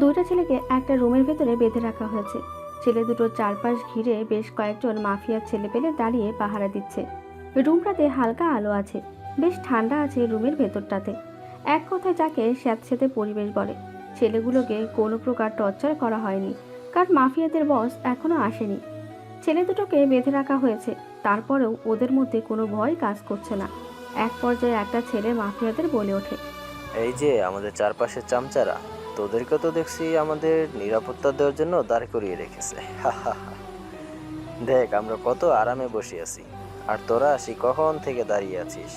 দুইটা ছেলেকে একটা রুমের ভেতরে বেঁধে রাখা হয়েছে। ছেলে দুটো চারপাশ ঘিরে বেশ কয়েকজন মাফিয়ার ছেলেপেলে দাঁড়িয়ে পাহারা দিচ্ছে। রুমটাতে হালকা আলো আছে, বেশ ঠান্ডা আছে রুমের ভেতরটাতে। এক কথায় যাকে স্যাঁতসেঁতে পরিবেশ বলে। ছেলেগুলোকে কোনো প্রকার টর্চার করা হয়নি, কারণ মাফিয়াদের বস এখনো আসেনি। ছেলে দুটোকে বেঁধে রাখা হয়েছে, তারপরেও ওদের মধ্যে কোনো ভয় কাজ করছে না। এক পর্যায়ে একটা ছেলে মাফিয়াদের বলে ওঠে, এই যে আমাদের চারপাশের চামচারা, তোদেরকে তো দেখছি আমাদের নিরাপত্তা দেওয়ার জন্য দাঁড় করিয়ে রেখেছে। দেখ আমরা কত আরামে বসে আছি, আর তোরা সেই কখন থেকে দাঁড়িয়ে আছিস।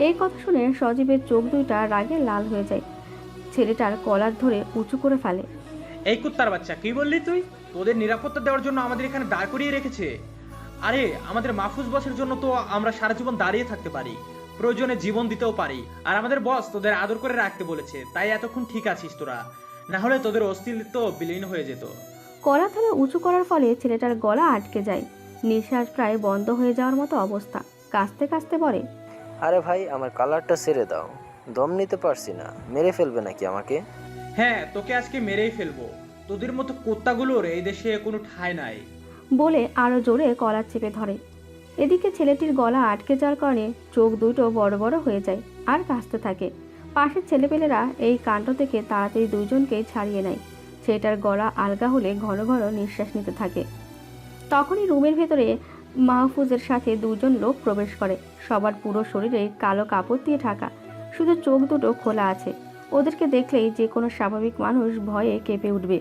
এই কথা শুনে সজীবের চোখ দুইটা রাগে লাল হয়ে যায়। ছেলেটার কলার ধরে উঁচু করে ফেলে। এই কুত্তার বাচ্চা, কি বললি তুই? তোদের নিরাপত্তা দেওয়ার জন্য আমাদের এখানে দাঁড় করিয়ে রেখেছে? আরে আমাদের মাহফুজ বসের জন্য তো আমরা সারা জীবন দাঁড়িয়ে থাকতে পারি, প্রয়োজনে জীবন দিতেও পারি। আর আমাদের বস তোদের আদর করে রাখতে বলেছে, তাই এতক্ষণ ঠিক আছিস তোরা, না হলে তোদের অস্তিত্ব বিলীন হয়ে যেত। কলা ধরে উঁচু করার ফলে ছেলেটার গলা আটকে যায়। নিঃশ্বাস প্রায় বন্ধ হয়ে যাওয়ার মতো অবস্থা। কাঁচতে কাঁচতে বলে, আরে ভাই আমার কালারটা ছেড়ে দাও, দম নিতে পারছি না, মেরে ফেলবে নাকি আমাকে? হ্যাঁ, তোকে আজকে মেরেই ফেলবো। তোদের মতো কুত্তাগুলোর এই দেশে কোনো ঠাঁই নাই। বলে আরো জোরে কলার চেপে ধরে। এদিকে ছেলেটির গলা আটকে যাওয়ার কারণে চোখ দুটো বড় বড় হয়ে যায় আর কাঁচতে থাকে। পাশের ছেলেপেলেরা এই কাণ্ড থেকে তাড়াতাড়ি দুইজনকেই ছাড়িয়ে নেয়। ছেলেটার গলা আলগা হলে ঘন ঘন নিঃশ্বাস নিতে থাকে। তখনই রুমের ভেতরে মাহফুজের সাথে দুজন লোক প্রবেশ করে। সবার পুরো শরীরে কালো কাপড় দিয়ে ঢাকা, শুধু চোখ দুটো খোলা আছে। ওদেরকে দেখলেই যে কোনো স্বাভাবিক মানুষ ভয়ে কেঁপে উঠবে।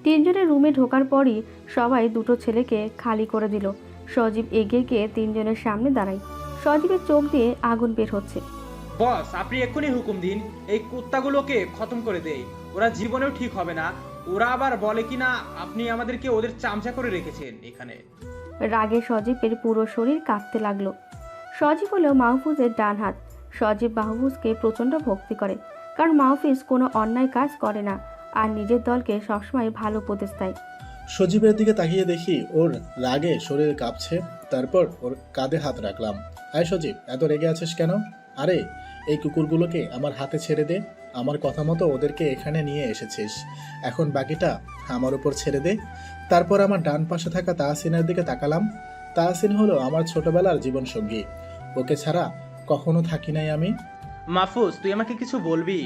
তিনজনের রুমে ঢোকার পরই সবাই দুটো ছেলেকে খালি করে দিল। সজীব এগিয়ে গিয়ে তিনজনের সামনে দাঁড়ায়। সজীবের চোখ দিয়ে আগুন বের হচ্ছে। বস, আপনি এক্ষুনি হুকুম দিন, এই কুত্তাগুলোকে খতম করে দেই। ওরা জীবনেও ঠিক হবে না। ওরা আবার বলে কিনা আপনি আমাদেরকে ওদের চামচা করে রেখেছেন এখানে। রাগে সজীবের পুরো শরীর কাঁপতে লাগলো। সজীব হলো মাহফুজের ডান হাত। সজীব মাহফুজকে প্রচণ্ড ভক্তি করে, কারণ মাহফুজ কোনো অন্যায় কাজ করে না আর নিজের দলকে সবসময় ভালো উপদেশ দেয়। সজীবের দিকে তাকিয়ে দেখি ওর রাগে শরীর কাঁপছে। তারপর ওর কাঁধে হাত রাখলাম। আয় সজীব, এত রেগে আছিস কেন? আরে এই কুকুরগুলোকে আমার হাতে ছেড়ে দে। আমার কথা মতো ওদেরকে এখানে নিয়ে এসেছিস, এখন বাকিটা আমার উপর ছেড়ে দে। তারপর আমার ডান পাশে থাকা তাহসিনের দিকে তাকালাম। তাহসিন হলো আমার ছোটবেলার জীবনসঙ্গী, ওকে ছাড়া কখনো থাকি নাই আমি। মাহফুজ, তুই আমাকে কিছু বলবি?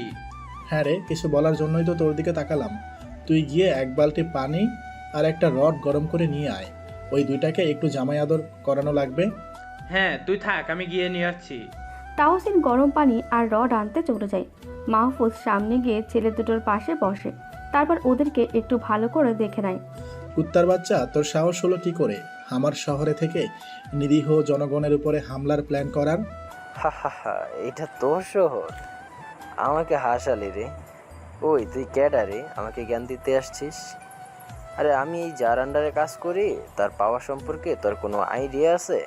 হ্যাঁ রে, কিছু বলার জন্যই তো তোর দিকে তাকালাম। তুই গিয়ে এক বালতি পানি আর একটা রড গরম করে নিয়ে আয়। ওই দুইটাকে একটু জামাই আদর করানো লাগবে। হ্যাঁ তুই থাক, আমি গিয়ে নিয়ে আসছি। তাহসিন গরম পানি আর রড আনতে চলে যায়। মাহফুজ সামনে গিয়ে ছেলে দুটোর পাশে বসে। তারপর ওদেরকে একটু ভালো করে দেখে নেয়। কুত্তার বাচ্চা, তোর সাহস হলো কি করে আমার শহরে থেকে নিরীহ জনগণের উপরে হামলার প্ল্যান করার? হা, এটা তোর শহর? আমাকে হাসালি রে। ওই তুই ক্যাডা রে, আমাকে জ্ঞান দিতে আসছিস? আরে আমি এই যার আন্ডারে কাজ করি তার পাওয়া সম্পর্কে তোর কোনো আইডিয়া আছে?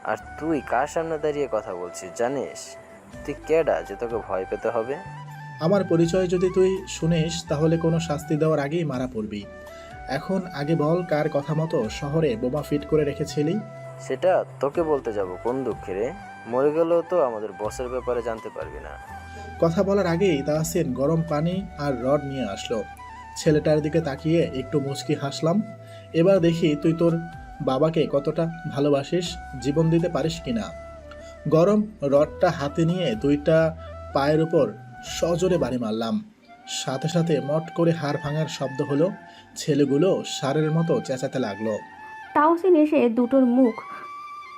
আর তুই কার সামনে দাঁড়িয়ে কথা বলছিস জানিস? তুই ক্যাডা যে তোকে ভয় পেতে হবে? আমার পরিচয় যদি তুই শুনিস তাহলে কোনো শাস্তি দেওয়ার আগেই মারা পড়বি। এখন আগে বল, কার কথা মতো শহরে বোমা ফিট করে রেখেছিলি? সেটা তোকে বলতে যাব কোন দুঃখে রে? মরে গেলেও তো আমাদের বসের ব্যাপারে জানতে পারবি না। কথা বলার আগেই তাহসিন গরম পানি আর রড নিয়ে আসলো। ছেলেটার দিকে তাকিয়ে একটু মুচকি হাসলাম। এবার দেখি তুই তোর বাবাকে কতটা ভালোবাসিস, জীবন দিতে পারিস কিনা। গরম রডটা হাতে নিয়ে দুইটা পায়ের উপর সজোরে বাড়ি মারলাম। সাথে সাথে মট করে হাড় ভাঙার শব্দ হলো। ছেলেগুলো ষাঁড়ের মতো চেঁচাতে লাগলো। তাহসিন এসে দুটোর মুখ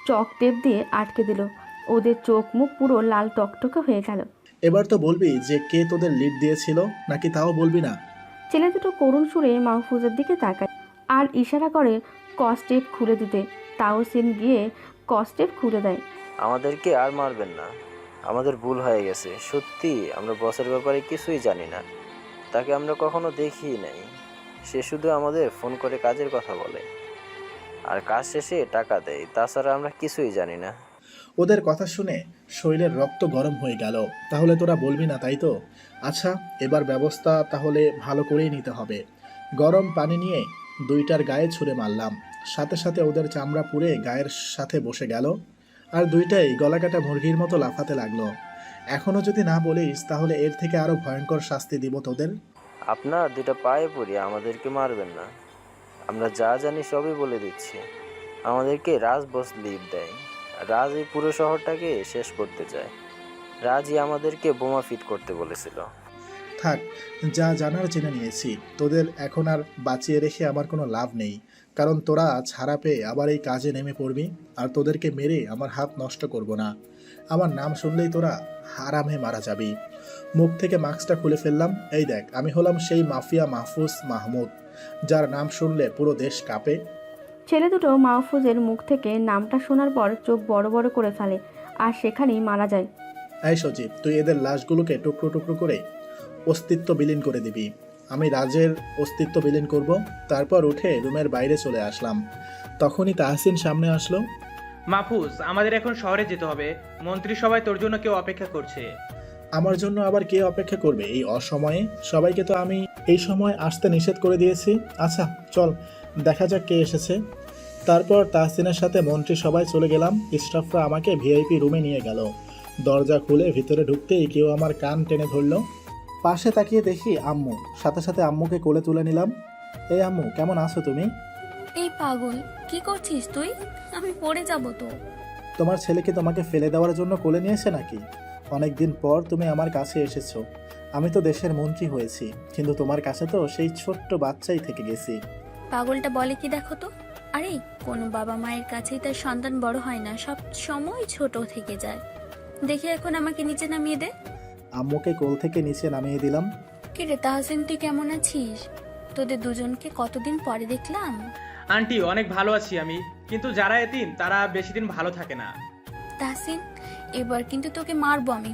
চক টেপ দিয়ে আটকে দিল। ওদের চোখ মুখ পুরো লাল টকটকে হয়ে গেল। এবার তো বলবি যে কে তোদের লিড দিয়েছিল, নাকি তাও বলবি না? ছেলে দুটো করুণ সুরে মাহফুজের দিকে তাকায় আর ইশারা করে কস্টেপ খুলে দিতে। তাহসিন গিয়ে কস্টেপ খুলে দেয়। আমাদেরকে আর মারবেন না, আমাদের ভুল হয়ে গেছে। সত্যি আমরা বসের ব্যাপারে কিছুই জানি না, তাকে আমরা কখনো দেখিই নাই। সে শুধু আমাদের ফোন করে কাজের কথা বলে আর কাজ শেষে টাকা দেয়, তাছাড়া আমরা কিছুই জানি না। ওদের কথা শুনে শরীরের রক্ত গরম হয়ে গেল। তাহলে তোরা বলবি না, তাই তো? আচ্ছা, এবার ব্যবস্থা তাহলে ভালো করেই নিতে হবে। গরম পানি নিয়ে দুইটার গায়ে ছুঁড়ে মারলাম। সাথে সাথে ওদের চামড়া পুড়ে গায়ের সাথে বসে গেল আর দুইটাই গলাকাটা মুরগির মতো লাফাতে লাগলো। এখনও যদি না বলিস তাহলে এর থেকে আরও ভয়ঙ্কর শাস্তি দিব তোদের। আপনার দুটা পায়ে পড়ি, আমাদেরকে মারবেন না। আমরা যা জানি সবই বলে দিচ্ছি। আমাদেরকে রাজ বস লিভ দেয়। রাজ এই পুরো শহরটাকে শেষ করতে চায়। রাজই আমাদেরকে বোমা ফিট করতে বলেছিল। থাক, যা জানার জেনে নিয়েছি। তোদের এখন আর বাঁচিয়ে রেখে আমার কোনো লাভ নেই, কারণ তোরা ছাড়া পেয়ে আবার এই কাজে নেমে পড়বি। আর তোদেরকে মেরে আমার হাত নষ্ট করব না। আমার নাম শুনলেই তোরা হারামে মারা যাবি। মুখ থেকে মাস্কটা খুলে ফেললাম। এই দেখ, আমি হলাম সেই মাফিয়া মাহফুজ মাহমুদ, যার নাম শুনলে পুরো দেশ কাঁপে। ছেলে দুটো মাহফুজের মুখ থেকে নামটা শোনার পর চোখ বড় বড় করে ফেলে আর সেখানেই মারা যায়। এই সজীব, তুই এদের লাশগুলোকে টুকরো টুকরো করে অস্তিত্ব বিলীন করে দিবি। আমি রাজের অস্তিত্ব বিলীন করব। তারপর উঠে রুমের বাইরে চলে আসলাম। তখনই তাহসিন সামনে আসলো। মাহফুজ, আমাদের এখন শহরে যেতে হবে। মন্ত্রিসভায় তোর জন্য কেউ অপেক্ষা করছে। আমার জন্য আবার কে অপেক্ষা করবে এই অসময়ে? সবাইকে তো আমি এই সময় আসতে নিষেধ করে দিয়েছি। আচ্ছা চল, দেখা যাক কে এসেছে। তারপর তাহসিনের সাথে মন্ত্রী সবাই চলে গেলাম। স্টাফরা আমাকে ভিআইপি রুমে নিয়ে গেল। দরজা খুলে ভিতরে ঢুকতেই কেউ আমার কান টেনে ধরলো। পাশে তাকিয়ে দেখি আম্মু। সাথে সাথে আম্মুকে কোলে তুলে নিলাম। এই আম্মু, কেমন আছো তুমি? এই পাগল, কি করছিস তুই? আমি পড়ে যাব তো। তোমার ছেলেকে তোমাকে ফেলে দেওয়ার জন্য কোলে নিয়েছে নাকি? অনেকদিন পর তুমি আমার কাছে এসেছো। আমি তো দেশের মন্ত্রী হয়েছি, কিন্তু তোমার কাছে তো সেই ছোট্ট বাচ্চাই থেকে গেছি। পাগলটা বলে কি দেখো তো। আরে, কোনো বাবা মায়ের কাছেই তার সন্তান বড় হয় না, সব সময় ছোট থেকে যায়। দেখি এখন আমাকে নিচে নামিয়ে দে। আম্মুকে কোল থেকে নিচে নামিয়ে দিলাম। কিরে তাহসিন, তুই কেমন আছিস? তোদের দুজনকে কতদিন পরে দেখলাম। আন্টি, অনেক ভালো আছি আমি, কিন্তু যারা এতিম তারা বেশি দিন ভালো থাকে না। তাহসিন, এবার কিন্তু তোকে মারবো আমি।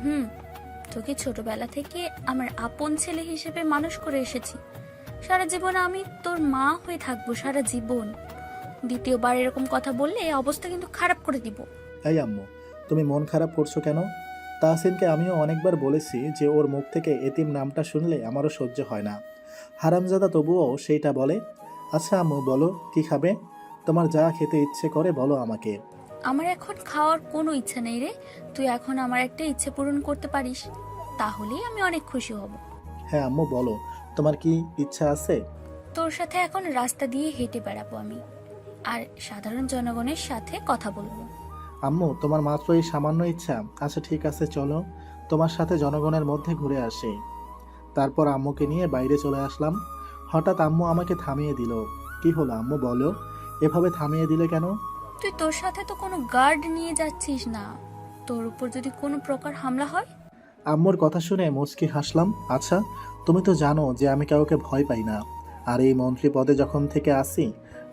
তোকে ছোটবেলা থেকে আমার আপন ছেলে হিসেবে মানুষ করে এসেছি। সারা জীবন আমি তোর মা হয়ে থাকবো, সারা জীবন। দ্বিতীয়বার এরকম কথা বললে এই অবস্থা কিন্তু খারাপ করে দিব। এই আম্মু, তুমি মন খারাপ করছো কেন? তাহসিনকে আমিও অনেকবার বলেছি যে ওর মুখ থেকে এতিম নামটা শুনলে আমারও সহ্য হয় না। হারামজাদা তবুও সেইটা বলে। আচ্ছা আম্মু, বলো কি খাবে? তোমার যা খেতে ইচ্ছে করে বলো আমাকে। আমার এখন খাওয়ার কোনো ইচ্ছা নেই রে। তুই এখন আমার একটা ইচ্ছে পূরণ করতে পারিস, তাহলেই আমি অনেক খুশি হব। হ্যাঁ আম্মু, বলো তোমার কি ইচ্ছা আছে? তোর সাথে এখন রাস্তা দিয়ে হেঁটে বেড়াবো আমি, আর সাধারণ জনগণের সাথে কথা বলবো। আম্মু, তোমার মাত্র এই সামান্য ইচ্ছা? আচ্ছা ঠিক আছে, চলো তোমার সাথে জনগণের মধ্যে ঘুরে আসি। তারপর আম্মুকে নিয়ে বাইরে চলে আসলাম। হঠাৎ আম্মু আমাকে থামিয়ে দিল। কি হলো আম্মু, বলো, এভাবে থামিয়ে দিলে কেন? তুই তোর সাথে তো কোনো গার্ড নিয়ে যাচ্ছিস না, তোর উপর যদি কোনো প্রকার হামলা হয়। আম্মুর কথা শুনে মুচকি হাসলাম। আচ্ছা, তুমি তো জানো যে আমি কাউকে ভয় পাই না। আর এই মন্ত্রী পদে যখন থেকে আসি,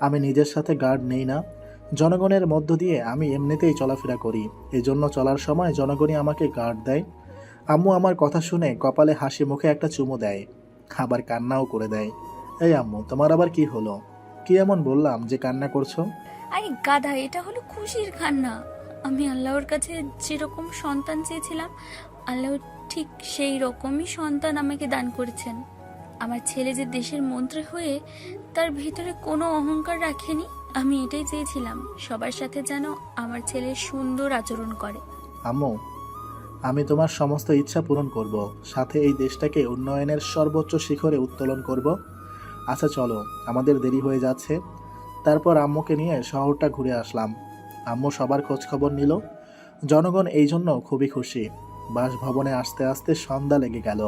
আমি নিজের সাথে গার্ড নেই না। জনগণের মধ্য দিয়ে আমি এমনিতেই চলাফেরা করি, এই জন্য চলার সময় জনগণই আমাকে গার্ড দেয়। আম্মু আমার কথা শুনে কপালে হাসি মুখে একটা চুমু দেয়, আবার কান্নাও করে দেয়। এই আম্মু, তোমার আবার কি হলো? কি এমন বললাম যে কান্না করছো? আরে গাধা, এটা হলো খুশির কান্না। আমি আল্লাহর কাছে যেরকম সন্তান চেয়েছিলাম, আল্লাহ ঠিক সেই রকমই সন্তান আমাকে দান করেছেন। আমার ছেলে যে দেশের মন্ত্রী হয়ে তার ভিতরে কোনো অহংকার রাখেনি, আমি এটাই চেয়েছিলাম, সবার সাথে যেন আমার ছেলে সুন্দর আচরণ করে। আম্মু, আমি তোমার সমস্ত ইচ্ছা পূরণ করব, সাথে এই দেশটাকে উন্নয়নের সর্বোচ্চ শিখরে উত্তোলন করব। আচ্ছা চলো, আমাদের দেরি হয়ে যাচ্ছে। তারপর আম্মুকে নিয়ে শহরটা ঘুরে আসলাম। আম্মু সবার খোঁজ খবর নিল। জনগণ এই জন্য খুবই খুশি। বাসভবনে আসতে আসতে সন্ধ্যা লেগে গেল।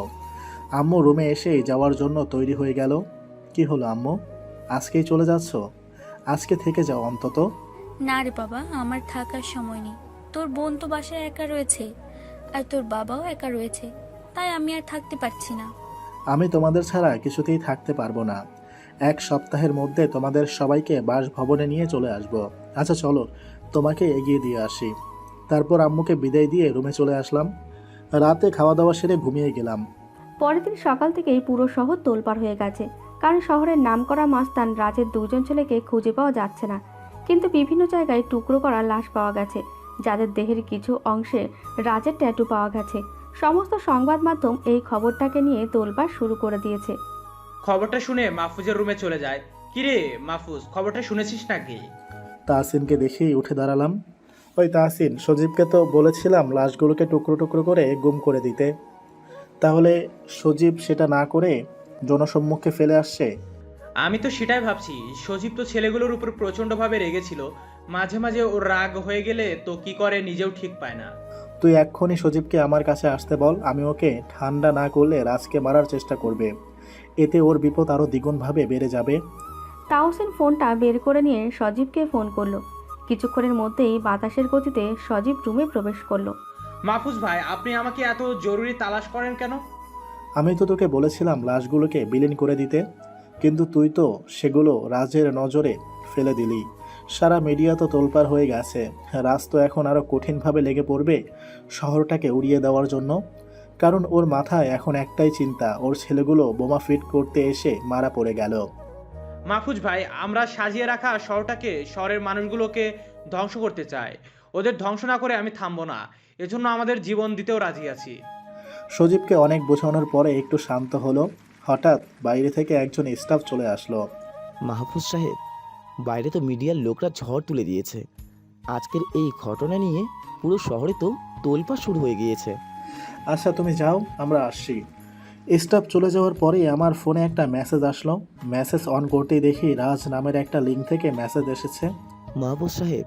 আম্মু রুমে এসেই যাওয়ার জন্য তৈরি হয়ে গেল। কি হলো আম্মু, আজকেই চলে যাচ্ছ? আজকে থেকে যাও অন্তত। না রে বাবা, আমার থাকার সময় নেই। তোর বোন তো বাসায় একা রয়েছে, আর তোর বাবাও একা রয়েছে, তাই আমি আর থাকতে পারছি না। আমি তোমাদের ছাড়া কিছুতেই থাকতে পারবো না। 1 সপ্তাহের মধ্যে তোমাদের সবাইকে বাসভবনে নিয়ে চলে আসব। আচ্ছা চলো, তোমাকে এগিয়ে দিয়ে আসি। তারপর আম্মুকে বিদায় দিয়ে রুমে চলে আসলাম। রাতে খাওয়া দাওয়া সেরে ঘুমিয়ে গেলাম। পরের দিন সকাল থেকেই পুরো শহর তোলপাড় হয়ে গেছে, কারণ শহরের নামকরা মাস্তান রাজের 2 জন ছেলেকে খুঁজে পাওয়া যাচ্ছে না। কিন্তু বিভিন্ন জায়গায় টুকরো করা লাশ পাওয়া গেছে, যাদের দেহের কিছু অংশে রাজের ট্যাটু পাওয়া গেছে। সমস্ত সংবাদ মাধ্যম এই খবরটাকে নিয়ে তোলপাড় শুরু করে দিয়েছে। খবরটা শুনে মাহফুজের রুমে চলে যায়। কিরে মাহফুজ, খবরটা শুনেছিস নাকি? তাহসিনকে দেখেই উঠে দাঁড়ালাম। ওই তাহসিন, সজীবকে তো বলেছিলাম লাশগুলোকে টুকরো টুকরো করে গুম করে দিতে। তাহলে সজীব সেটা না করে জনসম্মুখে ফেলে আসছে? আমি তো সেটাই ভাবছি। সজীব তো ছেলেগুলোর উপর প্রচন্ডভাবে রেগেছিল। মাঝে মাঝে ওর রাগ হয়ে গেলে তো কি করে নিজেও ঠিক পায় না। তুই এক্ষুনি সজীবকে আমার কাছে আসতে বল। আমি ওকে ঠান্ডা না করলে রাজকে মারার চেষ্টা করবে। এতে ওর বিপদ আরও দ্বিগুণভাবে বেড়ে যাবে। তাহসিন ফোনটা বের করে নিয়ে সজীবকে ফোন করলো। কিছুক্ষণের মধ্যেই বাতাসের গতিতে সজীব রুমে প্রবেশ করলো। মাহফুজ ভাই, আপনি আমাকে এত জরুরি তালাশ করেন কেন? আমি তো তোকে বলেছিলাম লাশগুলোকে বিলীন করে দিতে, কিন্তু তুই তো সেগুলো রাজের নজরে ফেলে দিলি। সারা মিডিয়া তো তোলপাড় হয়ে গেছে। রাজ তো এখন আরও কঠিনভাবে লেগে পড়বে শহরটাকে উড়িয়ে দেওয়ার জন্য। কারণ ওর মাথায় এখন একটাই চিন্তা, ওর ছেলেগুলো বোমা ফিট করতে এসে মারা পড়ে গেল। মাহফুজ ভাই, আমরা সাজিয়ে রাখা শহরটাকে, শহরের মানুষগুলোকে ধ্বংস করতে চাই। ওদের ধ্বংস না করে আমি থামবো না। এজন্য আমাদের জীবন দিতেও রাজি আছি। সজীবকে অনেক বোঝানোর পরে একটু শান্ত হলো। হঠাৎ বাইরে থেকে একজন স্টাফ চলে আসলো। মাহফুজ সাহেব, বাইরে তো মিডিয়ার লোকরা ঝড় তুলে দিয়েছে। আজকের এই ঘটনা নিয়ে পুরো শহরে তো তোলপাড় শুরু হয়ে গিয়েছে। আচ্ছা তুমি যাও, আমরা আসছি। স্টাফ চলে যাওয়ার পরেই আমার ফোনে একটা মেসেজ আসলো। মেসেজ অন করতেই দেখি রাজ নামের একটা লিঙ্ক থেকে মেসেজ এসেছে। মাহফুজ সাহেব,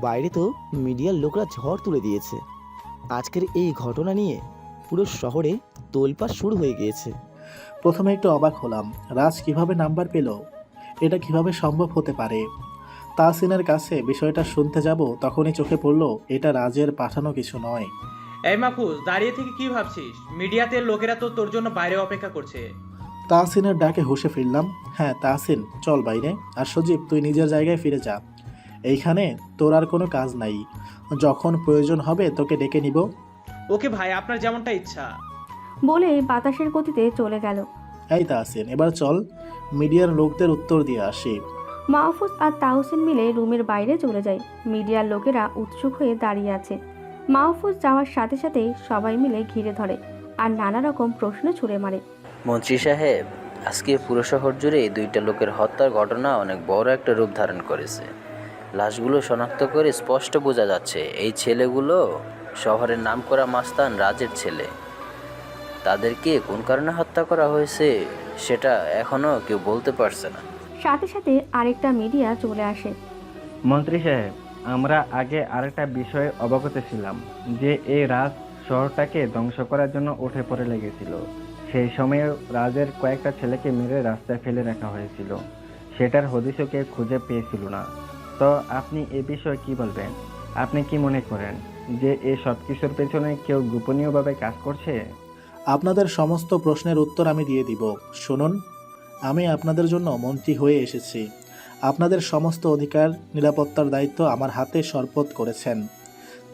বাইরে তো মিডিয়ার লোকরা ঝড় তুলে দিয়েছে। আজকের এই ঘটনা নিয়ে পুরো শহরে তোলপাড় শুরু হয়ে গিয়েছে। প্রথমে একটু অবাক হলাম, রাজ কিভাবে নাম্বার পেল? এটা কিভাবে সম্ভব হতে পারে? তাহসিনের কাছে বিষয়টা শুনতে যাব, তখনই চোখে পড়ল এটা রাজের পাঠানো কিছু নয়। এই মাহফুজ, দাঁড়িয়ে থেকে কি ভাবছিস? মিডিয়াতে লোকেরা তো তোর জন্য বাইরে অপেক্ষা করছে। তাহসিনের ডাকে হুঁশে ফিরলাম। হ্যাঁ তাহসিন, চল বাইরে। আর সজীব, তুই নিজের জায়গায় ফিরে যা। এইখানে তোর আর কোনো কাজ নাই। যখন প্রয়োজন হবে তোকে ডেকে নিব। ওকে ভাই, আপনার যেমনটা ইচ্ছা। বলে বাতাসের গতিতে চলে গেল। এই তাহসিন, এবার চল মিডিয়ার লোকদের উত্তর দিয়ে আসি। মাহফুজ আর তাহসিন মিলে রুমের বাইরে চলে যায়। মিডিয়ার লোকেরা উৎসুক হয়ে দাঁড়িয়ে আছে। মাহফুজ যাওয়ার সাথে সাথেই সবাই মিলে ঘিরে ধরে আর নানা রকম প্রশ্ন ছুড়ে মারে। মন্ত্রী সাহেব, আজকে পুরো শহর জুড়ে এই দুইটা লোকের হত্যার ঘটনা অনেক বড় একটা রূপ ধারণ করেছে। লাশগুলো শনাক্ত করে স্পষ্ট বোঝা যাচ্ছে এই ছেলেগুলো শহরের নামকরা মাস্তান রাজের ছেলে। তাদেরকে কোন কারণে হত্যা করা হয়েছে সেটা এখনও কেউ বলতে পারছে না। সাথে সাথে আরেকটা মিডিয়া চলে আসে। মন্ত্রী সাহেব, আমরা আগে আরেকটা বিষয়ে অবগত ছিলাম যে এই রাজ শহরটাকে ধ্বংস করার জন্য উঠে পড়ে লেগেছিল। সেই সময়ে রাজের কয়েকটা ছেলেকে মেরে রাস্তায় ফেলে রাখা হয়েছিল। সেটার হদিশও কেউ খুঁজে পেয়েছিল না। তো আপনি এ বিষয়ে কি বলবেন? আপনি কি মনে করেন যে এই সব কিছুর পেছনে কেউ গোপনীয়ভাবে কাজ করছে? আপনাদের সমস্ত প্রশ্নের উত্তর আমি দিয়ে দিব। শুনুন, আমি আপনাদের জন্য মন্ত্রী হয়ে এসেছি। আপনাদের সমস্ত অধিকার, নিরাপত্তার দায়িত্ব আমার হাতে সরপত করেছেন।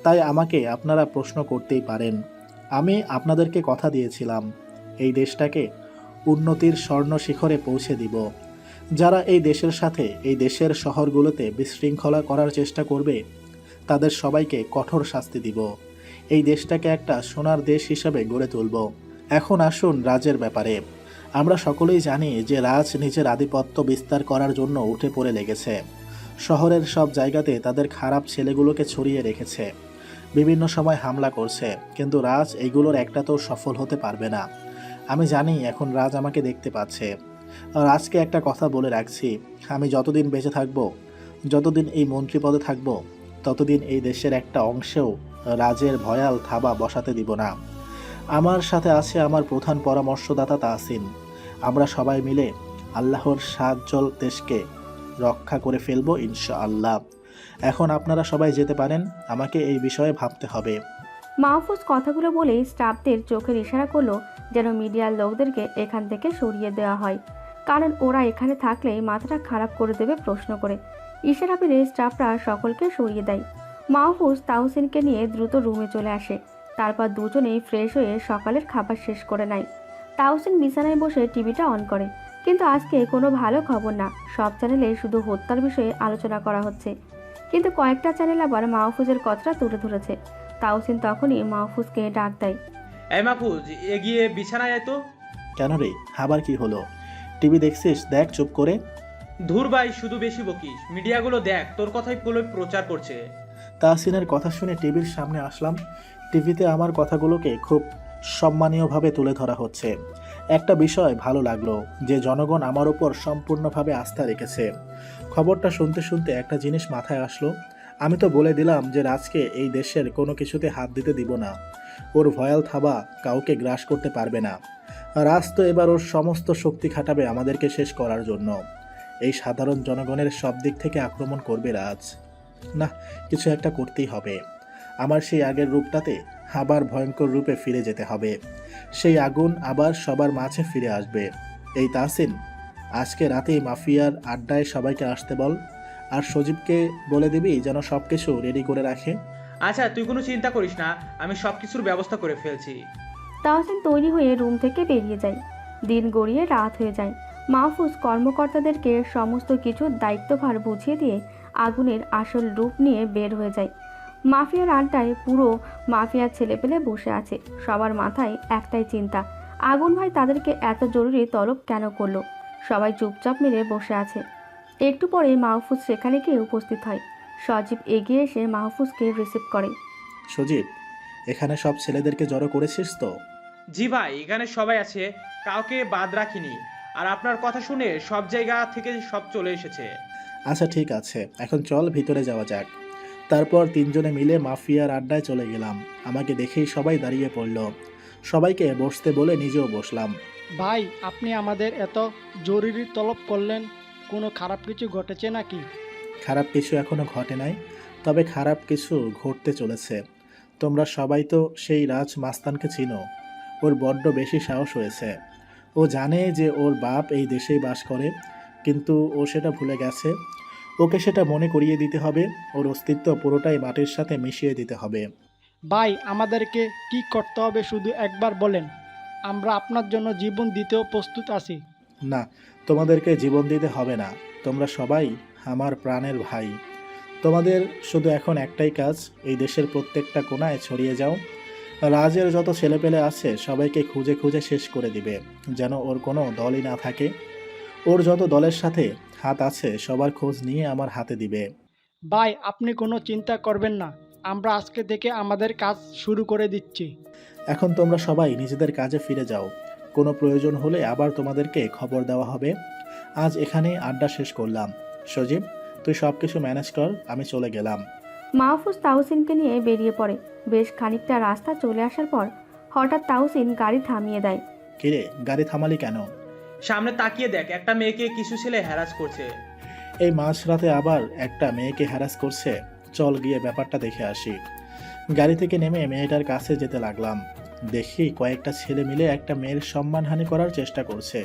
তাই আমাকে আপনারা প্রশ্ন করতেই পারেন। আমি আপনাদেরকে কথা দিয়েছিলাম এই দেশটাকে উন্নতির স্বর্ণ শিখরে পৌঁছে দিব। যারা এই দেশের সাথে এই দেশের শহরগুলোতে বিশৃঙ্খলা করার চেষ্টা করবে তাদের সবাইকে কঠোর শাস্তি দিব। এই দেশটাকে একটা সোনার দেশ হিসাবে গড়ে তুলব। এখন আসুন রাজের ব্যাপারে। আমরা সকলেই জানি যে রাজ নিজের আধিপত্য বিস্তার করার জন্য উঠে পড়ে লেগেছে। শহরের সব জায়গাতে তাদের খারাপ ছেলেগুলোকে ছড়িয়ে রেখেছে, বিভিন্ন সময় হামলা করছে, কিন্তু রাজ এইগুলোর একটাতেও সফল হতে পারবে না। আমি জানি এখন রাজ আমাকে দেখতে পাচ্ছে। রাজকে একটা কথা বলে রাখছি, আমি যতদিন বেঁচে থাকব, যতদিন এই মন্ত্রী পদে থাকব, ততদিন এই দেশের একটা অংশেও রাজের ভয়াল থাবা বসাতে দিব না। আমার সাথে আছে আমার প্রধান পরামর্শদাতা তাহসিন। আমরা সবাই মিলে আল্লাহর সাহায্য দেশকে রক্ষা করে ফেলবো ইনশাআল্লাহ। এখন আপনারা সবাই যেতে পারেন, আমাকে এই বিষয়ে ভাবতে হবে। মাহফুজ কথাগুলো বলেই স্টাফদের চোখের ইশারা করলো যেন মিডিয়ার লোকদেরকে এখান থেকে সরিয়ে দেওয়া হয়, কারণ ওরা এখানে থাকলেই মাথাটা খারাপ করে দেবে প্রশ্ন করে। ইশারা পেলে স্টাফরা সকলকে সরিয়ে দেয়। মাহফুজ তাহসিনকে নিয়ে দ্রুত রুমে চলে আসে। তারপর দুজনেই ফ্রেশ হয়ে সকালের খাবার শেষ করে নেয়। তাহসিন বিছানায় বসে টিভিটা অন করে, কিন্তু আজকে কোনো ভালো খবর না। সব চ্যানেলে শুধু হত্যার বিষয়ে আলোচনা করা হচ্ছে, কিন্তু কয়েকটা চ্যানেল আবার মাহফুজের কথাটা তুলে ধরেছে। তাহসিন তখনই মাহফুজকে ডাক দেয়। এই মাহফুজ, এগিয়ে বিছানায় আয় তো। কেন রে, আবার কি হলো? টিভি দেখছিস? দেখ চুপ করে। ধুর ভাই, শুধু বেশি বকিস। মিডিয়াগুলো দেখ, তোর কথাই পুরো প্রচার করছে। তাহসিনের কথা শুনে টিভির সামনে আসলাম। টিভিতে আমার কথাগুলোকে খুব সম্মানীয়ভাবে তুলে ধরা হচ্ছে। একটা বিষয় ভালো লাগলো যে জনগণ আমার উপর সম্পূর্ণভাবে আস্থা রেখেছে। খবরটা শুনতে শুনতে একটা জিনিস মাথায় আসলো, আমি তো বলে দিলাম যে রাজকে এই দেশের কোনো কিছুতে হাত দিতে দিব না। ওর ভয়াল থাবা কাউকে গ্রাস করতে পারবে না। রাজ তো এবার ওর সমস্ত শক্তি খাটাবে আমাদেরকে শেষ করার জন্য। এই সাধারণ জনগণের সব দিক থেকে আক্রমণ করবে রাজ। না, কিছু একটা করতেই হবে। আমার সেই আগের রূপটাতে আবার ভয়ঙ্কর রূপে ফিরে যেতে হবে। সেই আগুন আবার সবার মাঝে ফিরে আসবে। এই তাহসিন, আজকে রাতেই মাফিয়ার আড্ডায় সবাইকে আসতে বল, আর সজীবকে বলে দিবি যেন সব কিছু রেডি করে রাখে। আচ্ছা, তুই কোনো চিন্তা করিস না, আমি সব কিছুর ব্যবস্থা করে ফেলছি। তাহসিন তৈরি হয়ে রুম থেকে বেরিয়ে যায়। দিন গড়িয়ে রাত হয়ে যায়। মাহফুজ কর্মকর্তাদেরকে সমস্ত কিছুর দায়িত্বভার বুঝিয়ে দিয়ে আগুনের আসল রূপ নিয়ে বের হয়ে যায়। মাফিয়ার আড্ডায় পুরো মাফিয়ার ছেলেপেলে বসে আছে। সবার মাথায় একটাই চিন্তা, আগুন ভাই তাদেরকে এত জরুরি তলব কেন করলো। সবাই চুপচাপ মেরে বসে আছে। একটু পরে মাহফুজ সেখানে গিয়ে উপস্থিত হয়। সজীব এগিয়ে এসে মাহফুজকে রিসিভ করে। সজীব, এখানে সব ছেলেদেরকে জড়ো করেছিস তো? জি ভাই, এখানে সবাই আছে, কাউকে বাদ রাখিনি। আর আপনার কথা শুনে সব জায়গা থেকে সব চলে এসেছে। আচ্ছা ঠিক আছে, এখন চল ভিতরে যাওয়া যাক। তারপর তিনজনে মিলে মাফিয়ার আড্ডায় চলে গেলাম। আমাকে দেখেই সবাই দাঁড়িয়ে পড়ল। সবাইকে বসতে বলে নিজেও বসলাম। ভাই, আপনি আমাদের এত জরুরি তলব করলেন, কোনো খারাপ কিছু ঘটেছে নাকি? খারাপ কিছু এখনো ঘটে নাই, তবে খারাপ কিছু ঘটতে চলেছে। তোমরা সবাই তো সেই রাজ মাস্তানকে চিনো। ওর বড্ড বেশি সাহস হয়েছে। ও জানে যে ওর বাপ এই দেশেই বাস করে, কিন্তু ও সেটা ভুলে গেছে। ওকে সেটা মনে করিয়ে দিতে হবে। ওর অস্তিত্ব পুরোটাই মাটির সাথে মিশিয়ে দিতে হবে। ভাই, আমাদেরকে কি করতে হবে শুধু একবার বলেন, আমরা আপনার জন্য জীবন দিতেও প্রস্তুত আছি। না, তোমাদেরকে জীবন দিতে হবে না। তোমরা সবাই আমার প্রাণের ভাই। তোমাদের শুধু এখন একটাই কাজ, এই দেশের প্রত্যেকটা কোণায় ছড়িয়ে যাও। রাজের যত ছেলেপেলে আছে সবাইকে খুঁজে খুঁজে শেষ করে দিবে, যেন ওর কোনো দলই না থাকে। ওর যত দলের সাথে হাত আছে সবার খোঁজ নিয়ে আমার হাতে দিবে। ভাই, আপনি কোনো চিন্তা করবেন না, আমরা আজকে থেকে আমাদের কাজ শুরু করে দিচ্ছি। এখন তোমরা সবাই নিজেদের কাজে ফিরে যাও। কোনো প্রয়োজন হলে আবার তোমাদেরকে খবর দেওয়া হবে। আজ এখানে আড্ডা শেষ করলাম। সজীব, তুই সব কিছু ম্যানেজ কর, আমি চলে গেলাম। মাহফুজ তাহসিনকে নিয়ে বেরিয়ে পড়ে। বেশ খানিকটা রাস্তা চলে আসার পর হঠাৎ তাহসিন গাড়ি থামিয়ে দেয়। কিরে, গাড়ি থামালি কেন? সামনে তাকিয়ে দেখ, একটা মেয়েকে কিছু ছেলে হ্যারাস করছে। এই মাঝরাতে আবার একটা মেয়েকে হ্যারাস করছে? চল গিয়ে ব্যাপারটা দেখে আসি। গাড়ি থেকে নেমে মেয়েটার কাছে যেতে লাগলাম। দেখি কয়েকটা ছেলে মিলে একটা মেয়ের সম্মানহানি করার চেষ্টা করছে।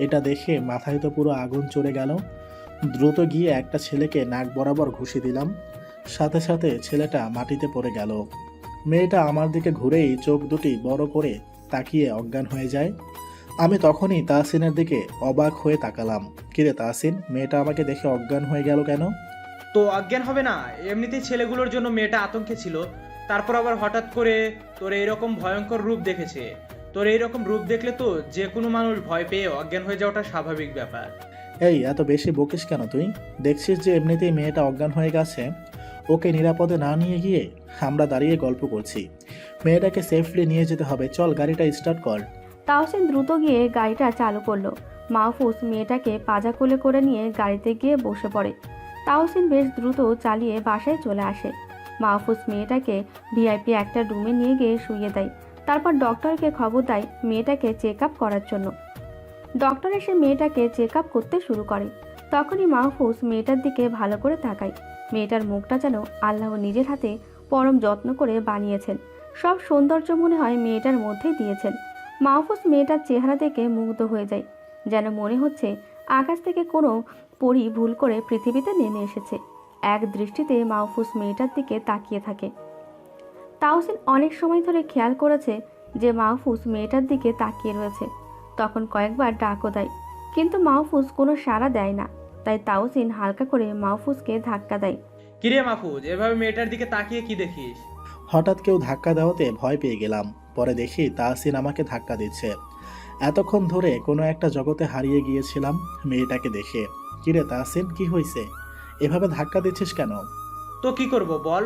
এটা দেখে মাথায় তো পুরো আগুন চড়ে গেল। দ্রুত গিয়ে একটা ছেলেকে নাক বরাবর ঘুষি দিলাম। সাথে সাথে ছেলেটা মাটিতে পড়ে গেল। মেয়েটা আমার দিকে ঘুরেই চোখ দুটি বড় করে তাকিয়ে অজ্ঞান হয়ে যায়। আমি তখনই তাহসিনের দিকে অবাক হয়ে তাকালাম। কিরে তাহসিন, মেয়েটা আমাকে দেখে অজ্ঞান হয়ে গেল কেন? তো অজ্ঞান হবে না, এমনিতেই ছেলেগুলোর জন্য মেয়েটা আতঙ্কে ছিল। তারপর আবার হঠাৎ করে তোর এইরকম ভয়ঙ্কর রূপ দেখেছে। তোর এইরকম রূপ দেখলে তো যে কোনো মানুষ ভয় পেয়ে অজ্ঞান হয়ে যাওয়াটা স্বাভাবিক ব্যাপার। এই এত বেশি বকিস কেন তুই? দেখছিস যে এমনিতেই মেয়েটা অজ্ঞান হয়ে গেছে। ওকে নিরাপদে না নিয়ে গিয়ে আমরা দাঁড়িয়ে গল্প করছি। মেয়েটাকে সেফলি নিয়ে যেতে হবে। চল গাড়িটা স্টার্ট কর। তাহসিন দ্রুত গিয়ে গাড়িটা চালু করলো। মাহফুজ মেয়েটাকে পাজা কোলে করে নিয়ে গাড়িতে গিয়ে বসে পড়ে। তাহসিন বেশ দ্রুত চালিয়ে বাসায় চলে আসে। মাহফুজ মেয়েটাকে ভিআইপি একটা রুমে নিয়ে গিয়ে শুইয়ে দেয়। তারপর ডক্টরকে খবর দেয় মেয়েটাকে চেক আপ করার জন্য। ডক্টর এসে মেয়েটাকে চেক আপ করতে শুরু করে। তখনই মাহফুজ মেয়েটার দিকে ভালো করে তাকায়। মেয়েটার মুখটা যেন আল্লাহ নিজের হাতে পরম যত্ন করে বানিয়েছেন। সব সৌন্দর্য মনে হয় মেয়েটার মধ্যেই দিয়েছেন। মাহফুজ মেয়েটার চেহারা দেখে মুগ্ধ হয়ে যায়। যেন মনে হচ্ছে আকাশ থেকে কোনো পরী ভুল করে পৃথিবীতে নেমে এসেছে। এক দৃষ্টিতে মাহফুজ মেয়েটার দিকে তাকিয়ে থাকে। তাহসিন অনেক সময় ধরে খেয়াল করেছে যে মাহফুজ মেয়েটার দিকে তাকিয়ে রয়েছে। তখন কয়েকবার ডাকও দেয়, কিন্তু মাহফুজ কোনো সাড়া দেয় না। তাই তাহসিন হালকা করে মাহফুজকে ধাক্কা দেয়। কিরে মাহফুজ, এভাবে মেয়েটার দিকে তাকিয়ে কি দেখিস? হঠাৎ কেউ ধাক্কা দেওয়াতে ভয় পেয়ে গেলাম। পরে দেখি তাহসিন আমাকে ধাক্কা দিচ্ছে। এতক্ষণ ধরে কোনো একটা জগতে হারিয়ে গিয়েছিলাম মেয়েটাকে দেখে। কিরে তাহসিন, কি হয়েছে? এভাবে ধাক্কা দিচ্ছিস কেন? তো কি করব বল,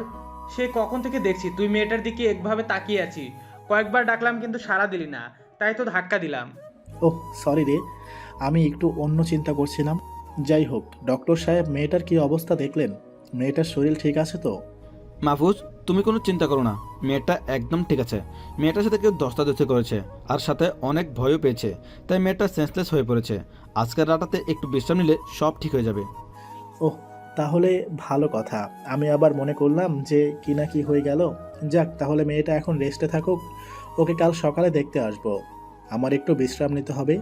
সে কখন থেকে দেখছি তুই মেয়েটার দিকে একভাবে তাকিয়ে আছিস। কয়েকবার ডাকলাম কিন্তু সাড়া দিলি না, তাই তো ধাক্কা দিলাম। ওহ সরি রে, আমি একটু অন্য চিন্তা করছিলাম। যাই হোক, ডক্টর সাহেব মেয়েটার কি অবস্থা দেখলেন? মেয়েটার শরীর ঠিক আছে তো? মাহফুজ, তুমি কোনো চিন্তা করো না, মেয়েটা একদম ঠিক আছে। মেয়েটার সাথে কেউ ধস্তাধস্তি করেছে, আর সাথে অনেক ভয়ও পেয়েছে, তাই মেয়েটা সেন্সলেস হয়ে পড়েছে। আজকের রাতাতে একটু বিশ্রাম নিলে সব ঠিক হয়ে যাবে। ওহ, তাহলে ভালো কথা। আমি আবার মনে করলাম যে কি না কি হয়ে গেল। যাক, তাহলে মেয়েটা এখন রেস্টে থাকুক, ওকে কাল সকালে দেখতে আসবো। আমার একটু বিশ্রাম নিতে হবে,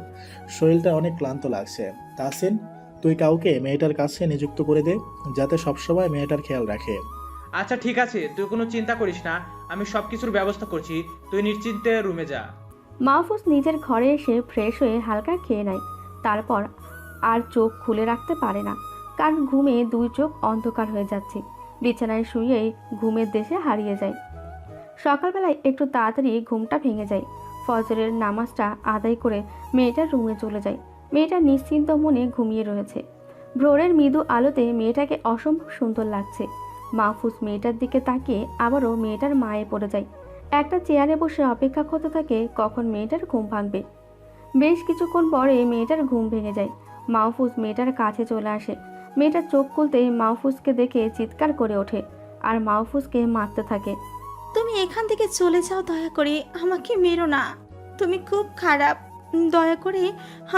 শরীরটা অনেক ক্লান্ত লাগছে। তাসিন, তুই কাউকে মেয়েটার কাছে নিযুক্ত করে দে, যাতে সবসময় মেয়েটার খেয়াল রাখে। আচ্ছা ঠিক আছে, তুই কোনো চিন্তা করিস না, আমি সব কিছুর ব্যবস্থা করছি, তুই নিশ্চিন্তে রুমে যা। মাহফুজ নিজের ঘরে এসে ফ্রেশ হয়ে হালকা খেয়ে নেয়। তারপর আর চোখ খুলে রাখতে পারে না, কারণ ঘুমে দুই চোখ অন্ধকার হয়ে যাচ্ছে। বিছানায় শুয়েই ঘুমের দেশে হারিয়ে যায়। সকালবেলায় একটু তাড়াতাড়ি ঘুমটা ভেঙে যায়। ফজরের নামাজটা আদায় করে মেয়েটার রুমে চলে যায়। মেয়েটা নিশ্চিন্ত মনে ঘুমিয়ে রয়েছে। ভোরের মৃদু আলোতে মেয়েটাকে অসম্ভব সুন্দর লাগছে। মাহফুজ মেয়েটার দিকে তাকিয়ে আবারও মেয়েটার মায়ে পড়ে যায়। একটা চেয়ারে বসে অপেক্ষা করতে থাকে কখন মেয়েটার ঘুম ভাঙবে। বেশ কিছুক্ষণ পরে মেয়েটার ঘুম ভেঙে যায়। মাহফুজ মেয়েটার কাছে চলে আসে। মেয়েটার চোখ খুলতেই মাহফুজকে দেখে চিৎকার করে ওঠে আর মাহফুজকে মারতে থাকে। তুমি এখান থেকে চলে যাও, দয়া করে আমাকে মেরো না, তুমি খুব খারাপ, দয়া করে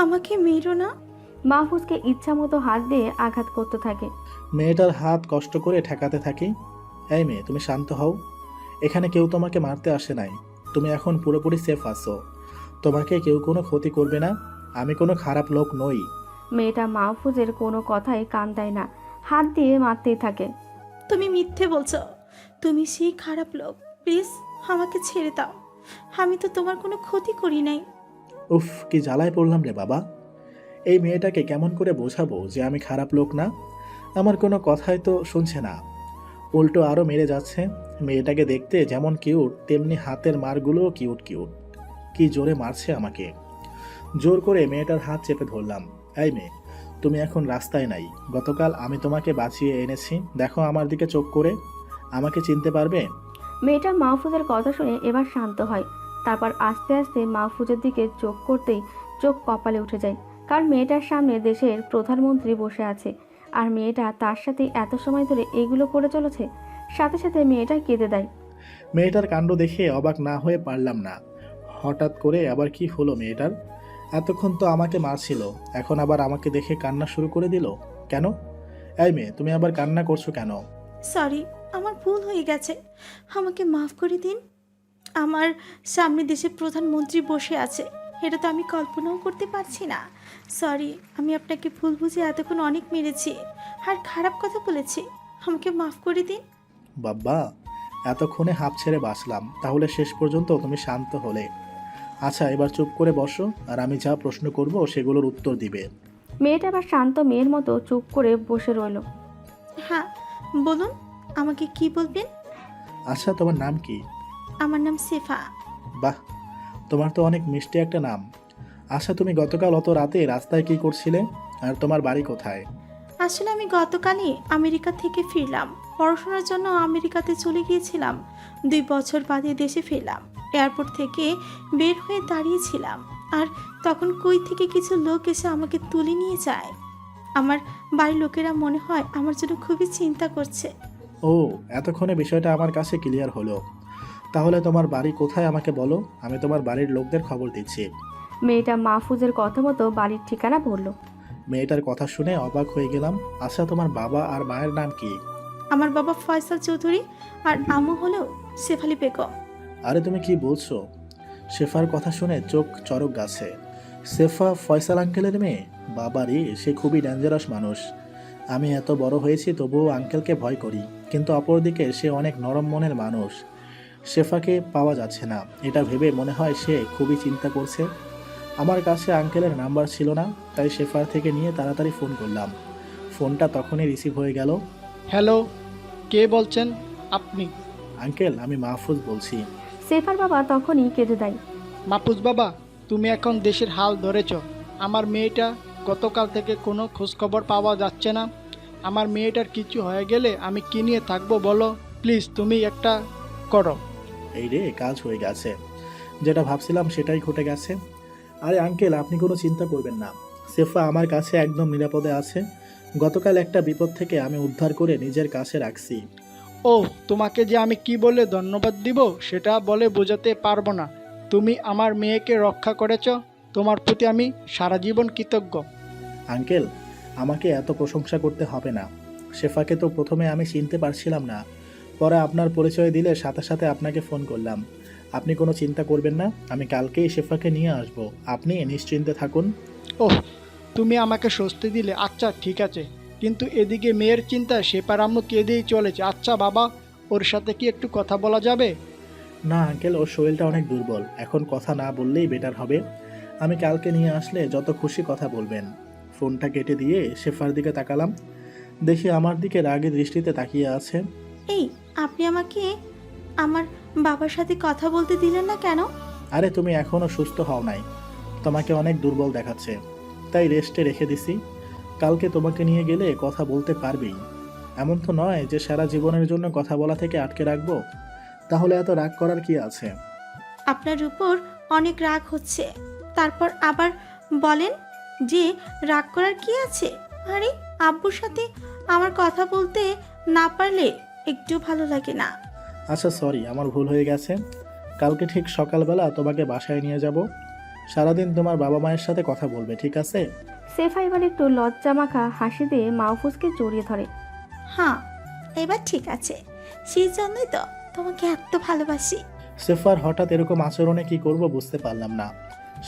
আমাকে মেরো না। মাহফুজকে ইচ্ছা মতো হাত দিয়ে আঘাত করতে থাকে। মেয়েটার হাত কষ্ট করে ঠেকাতে থাকি। এই মেয়ে, তুমি শান্ত হও, এখানে কেউ তোমাকে মারতে আসে নাই। তুমি এখন পুরোপুরি সেফ আছো, তোমাকে কেউ কোনো ক্ষতি করবে না। আমি কোনো খারাপ লোক নই। মেয়েটা মাহফুজের কোনো কথাই কান দেয় না, হাত দিয়ে মারতেই থাকে। তুমি মিথ্যে বলছো, তুমি সেই খারাপ লোক, প্লিজ আমাকে ছেড়ে দাও, আমি তো তোমার কোনো ক্ষতি করি নাই। উফ, কি জ্বালায় পড়লাম রে বাবা। এই মেয়েটাকে কেমন করে বোঝাবো যে আমি খারাপ লোক না? আমার কোনো কথাই তো শুনছে না, উল্টো আরও মেরে যাচ্ছে। মেয়েটাকে দেখতে যেমন কিউট, তেমনি হাতের মারগুলোও কিউট কিউট। কি জোরে মারছে আমাকে। জোর করে মেয়েটার হাত চেপে ধরলাম। এই মেয়ে, তুমি এখন রাস্তায় নাই। গতকাল আমি তোমাকে বাঁচিয়ে এনেছি, দেখো আমার দিকে চোখ করে, আমাকে চিনতে পারবে? মেয়েটা মাহফুজের কথা শুনে এবার শান্ত হয়। তারপর আস্তে আস্তে মাহফুজের দিকে চোখ করতেই চোখ কপালে উঠে যায়, কারণ মেয়েটার সামনে দেশের প্রধানমন্ত্রী বসে আছে আর মেয়েটা তার সাথে এত সময় ধরে এগুলো করে চলেছে। সাথে সাথে মেয়েটা কেঁদে দেয়। মেয়েটার কাণ্ড দেখে অবাক না হয়ে পারলাম না। হঠাৎ করে আবার কি হলো মেয়েটার? এতক্ষণ তো আমাকে মারছিল, এখন আবার আমাকে দেখে কান্না শুরু করে দিল কেন? এই মেয়ে, তুমি আবার কান্না করছো কেন? সরি, আমার ভুল হয়ে গেছে, আমাকে মাফ করে দিন। আমার সামনে দেশের প্রধানমন্ত্রী বসে আছে, এটা তো আমি কল্পনাও করতে পারছি না। সরি, আমি আপনাকে ভুল বুঝে এতক্ষণ অনেক মেরেছি আর খারাপ কথা বলেছি, আমাকে মাফ করে দিন। বাব্বা, এতক্ষণে হাঁপ ছেড়ে বাঁচলাম, তাহলে শেষ পর্যন্ত তুমি শান্ত হলে। আচ্ছা, এবার চুপ করে বসো, আর আমি যা প্রশ্ন করব সেগুলোর উত্তর দিবে। মেয়েটা আবার শান্ত মেয়ের মতো চুপ করে বসে রইল। হ্যাঁ বলুন, আমাকে কি বলবেন? আচ্ছা, তোমার নাম কি? আমার নাম সেফা। বাহ, তোমার তো অনেক মিষ্টি একটা নাম। আচ্ছা, তুমি গতকাল অত রাতে রাস্তায় কি করছিলে, আর তোমার বাড়ি কোথায়? আসলে আমি গতকালই আমেরিকা থেকে ফিরলাম, পড়াশোনার জন্য আমেরিকাতে চলে গিয়েছিলাম। 2 বছর বাদে দেশে ফিরলাম। এয়ারপোর্ট থেকে বের হয়ে দাঁড়িয়েছিলাম, আর তখন কই থেকে কিছু লোক এসে আমাকে তুলে নিয়ে যায়। আমার বাড়ির লোকেরা মনে হয় আমার জন্য খুবই চিন্তা করছে। ও, এতক্ষণে বিষয়টা আমার কাছে ক্লিয়ার হলো। তাহলে তোমার বাড়ি কোথায় আমাকে বলো, আমি তোমার বাড়ির লোকদের খবর দিচ্ছি। মেয়েটা মাহফুজের কথা মতো বাড়ির ঠিকানা বলল। মেয়েটার কথা শুনে অবাক হয়ে গেলাম। আচ্ছা, তোমার বাবা আর মায়ের নাম কি? আমার বাবা ফয়সাল চৌধুরী আর আম্মু হলো শেফালি বেগম। আরে তুমি কি বলছো? শেফার কথা শুনে চোখ চরক গাছে। শেফা ফয়সাল আঙ্কেলের মেয়ে? বাবারে, সে খুবই ডেঞ্জারাস মানুষ। আমি এত বড় হয়েছি তবুও আঙ্কেলকে ভয় করি, কিন্তু অপরদিকে সে অনেক নরম মনের মানুষ। শেফাকে পাওয়া যাচ্ছে না, এটা ভেবে মনে হয় সে খুবই চিন্তা করছে। আমার কাছে আঙ্কেলের নাম্বার ছিল না, তাই শেফার থেকে নিয়ে তাড়াতাড়ি ফোন করলাম। ফোনটা তখনই রিসিভ হয়ে গেল। হ্যালো, কে বলছেন আপনি? আঙ্কেল, আমি মাহফুজ বলছি। সেফার বাবা তখনই কেঁদে দেয়। মাহফুজ বাবা, তুমি এখন দেশের হাল ধরেছ। আমার মেয়েটা গতকাল থেকে কোনো খোঁজখবর পাওয়া যাচ্ছে না। আমার মেয়েটার কিছু হয়ে গেলে আমি কি নিয়ে থাকবো বলো? প্লিজ তুমি একটা করো। এই রে, কাজ হয়ে গেছে। যেটা ভাবছিলাম সেটাই ঘটে গেছে। আরে আঙ্কেল, আপনি কোনো চিন্তা করবেন না, সেফা আমার কাছে একদম নিরাপদে আছে। গতকাল একটা বিপদ থেকে আমি উদ্ধার করে নিজের কাছে রাখছি। ও, তোমাকে যে আমি কি বলে ধন্যবাদ দিব সেটা বলে বোঝাতে পারবো না। তুমি আমার মেয়েকে রক্ষা করেছ, তোমার প্রতি আমি সারা জীবন কৃতজ্ঞ। আঙ্কেল, আমাকে এত প্রশংসা করতে হবে না। শেফাকে তো প্রথমে আমি চিনতে পারছিলাম না, পরে আপনার পরিচয় দিলে সাথে সাথে আপনাকে ফোন করলাম। আপনি কোনো চিন্তা করবেন না, আমি কালকেই শেফাকে নিয়ে আসব, আপনি নিশ্চিন্তে থাকুন। ওহ, তুমি আমাকে স্বস্তি দিলে। আচ্ছা ঠিক আছে, কিন্তু এদিকে মেয়ের চিন্তা শেফার আম্মু কেঁদেই চলেছে। আচ্ছা বাবা, ওর সাথে কি একটু কথা বলা যাবে? না আঙ্কেল, ওর শরীরটা অনেক দুর্বল, এখন কথা না বললেই বেটার হবে। আমি কালকে নিয়ে আসলে যত খুশি কথা বলবেন। ফোনটা কেটে দিয়ে শেফার দিকে তাকালাম, দেখি আমার দিকে রাগের দৃষ্টিতে তাকিয়ে আছে। এই, আপনি আমাকে আমার বাবার সাথে কথা বলতে দিলেন না কেন? আরে তুমি এখনও সুস্থ হও নাই, তোমাকে অনেক দুর্বল দেখাচ্ছে, তাই রেস্টে রেখে দিছি। কালকে তোমাকে নিয়ে গেলে কথা বলতে পারবেই। এমন তো নয় যে সারা জীবনের জন্য কথা বলা থেকে আটকে রাখবো। তাহলে এত রাগ করার কি আছে? আপনার উপর অনেক রাগ হচ্ছে, তারপর আবার বলেন যে রাগ করার কি আছে? আরে, আব্বুর সাথে আমার কথা বলতে না পারলে একটু ভালো লাগে না। আচ্ছা সরি, আমার ভুল হয়ে গেছে। কালকে ঠিক সকালবেলা তোমাকে বাসায় নিয়ে যাব, সারাদিন তোমার বাবা মায়ের সাথে কথা বলবে, ঠিক আছে? সেফা এবার একটু লজ্জা মাখা হাসি দিয়ে মাহফুজকে জড়িয়ে ধরে। হ্যাঁ, এবার ঠিক আছে, সেই জন্যই তো তোমাকে এত ভালোবাসি। শেফার হঠাৎ এরকম আচরণে কি করব বুঝতে পারলাম না।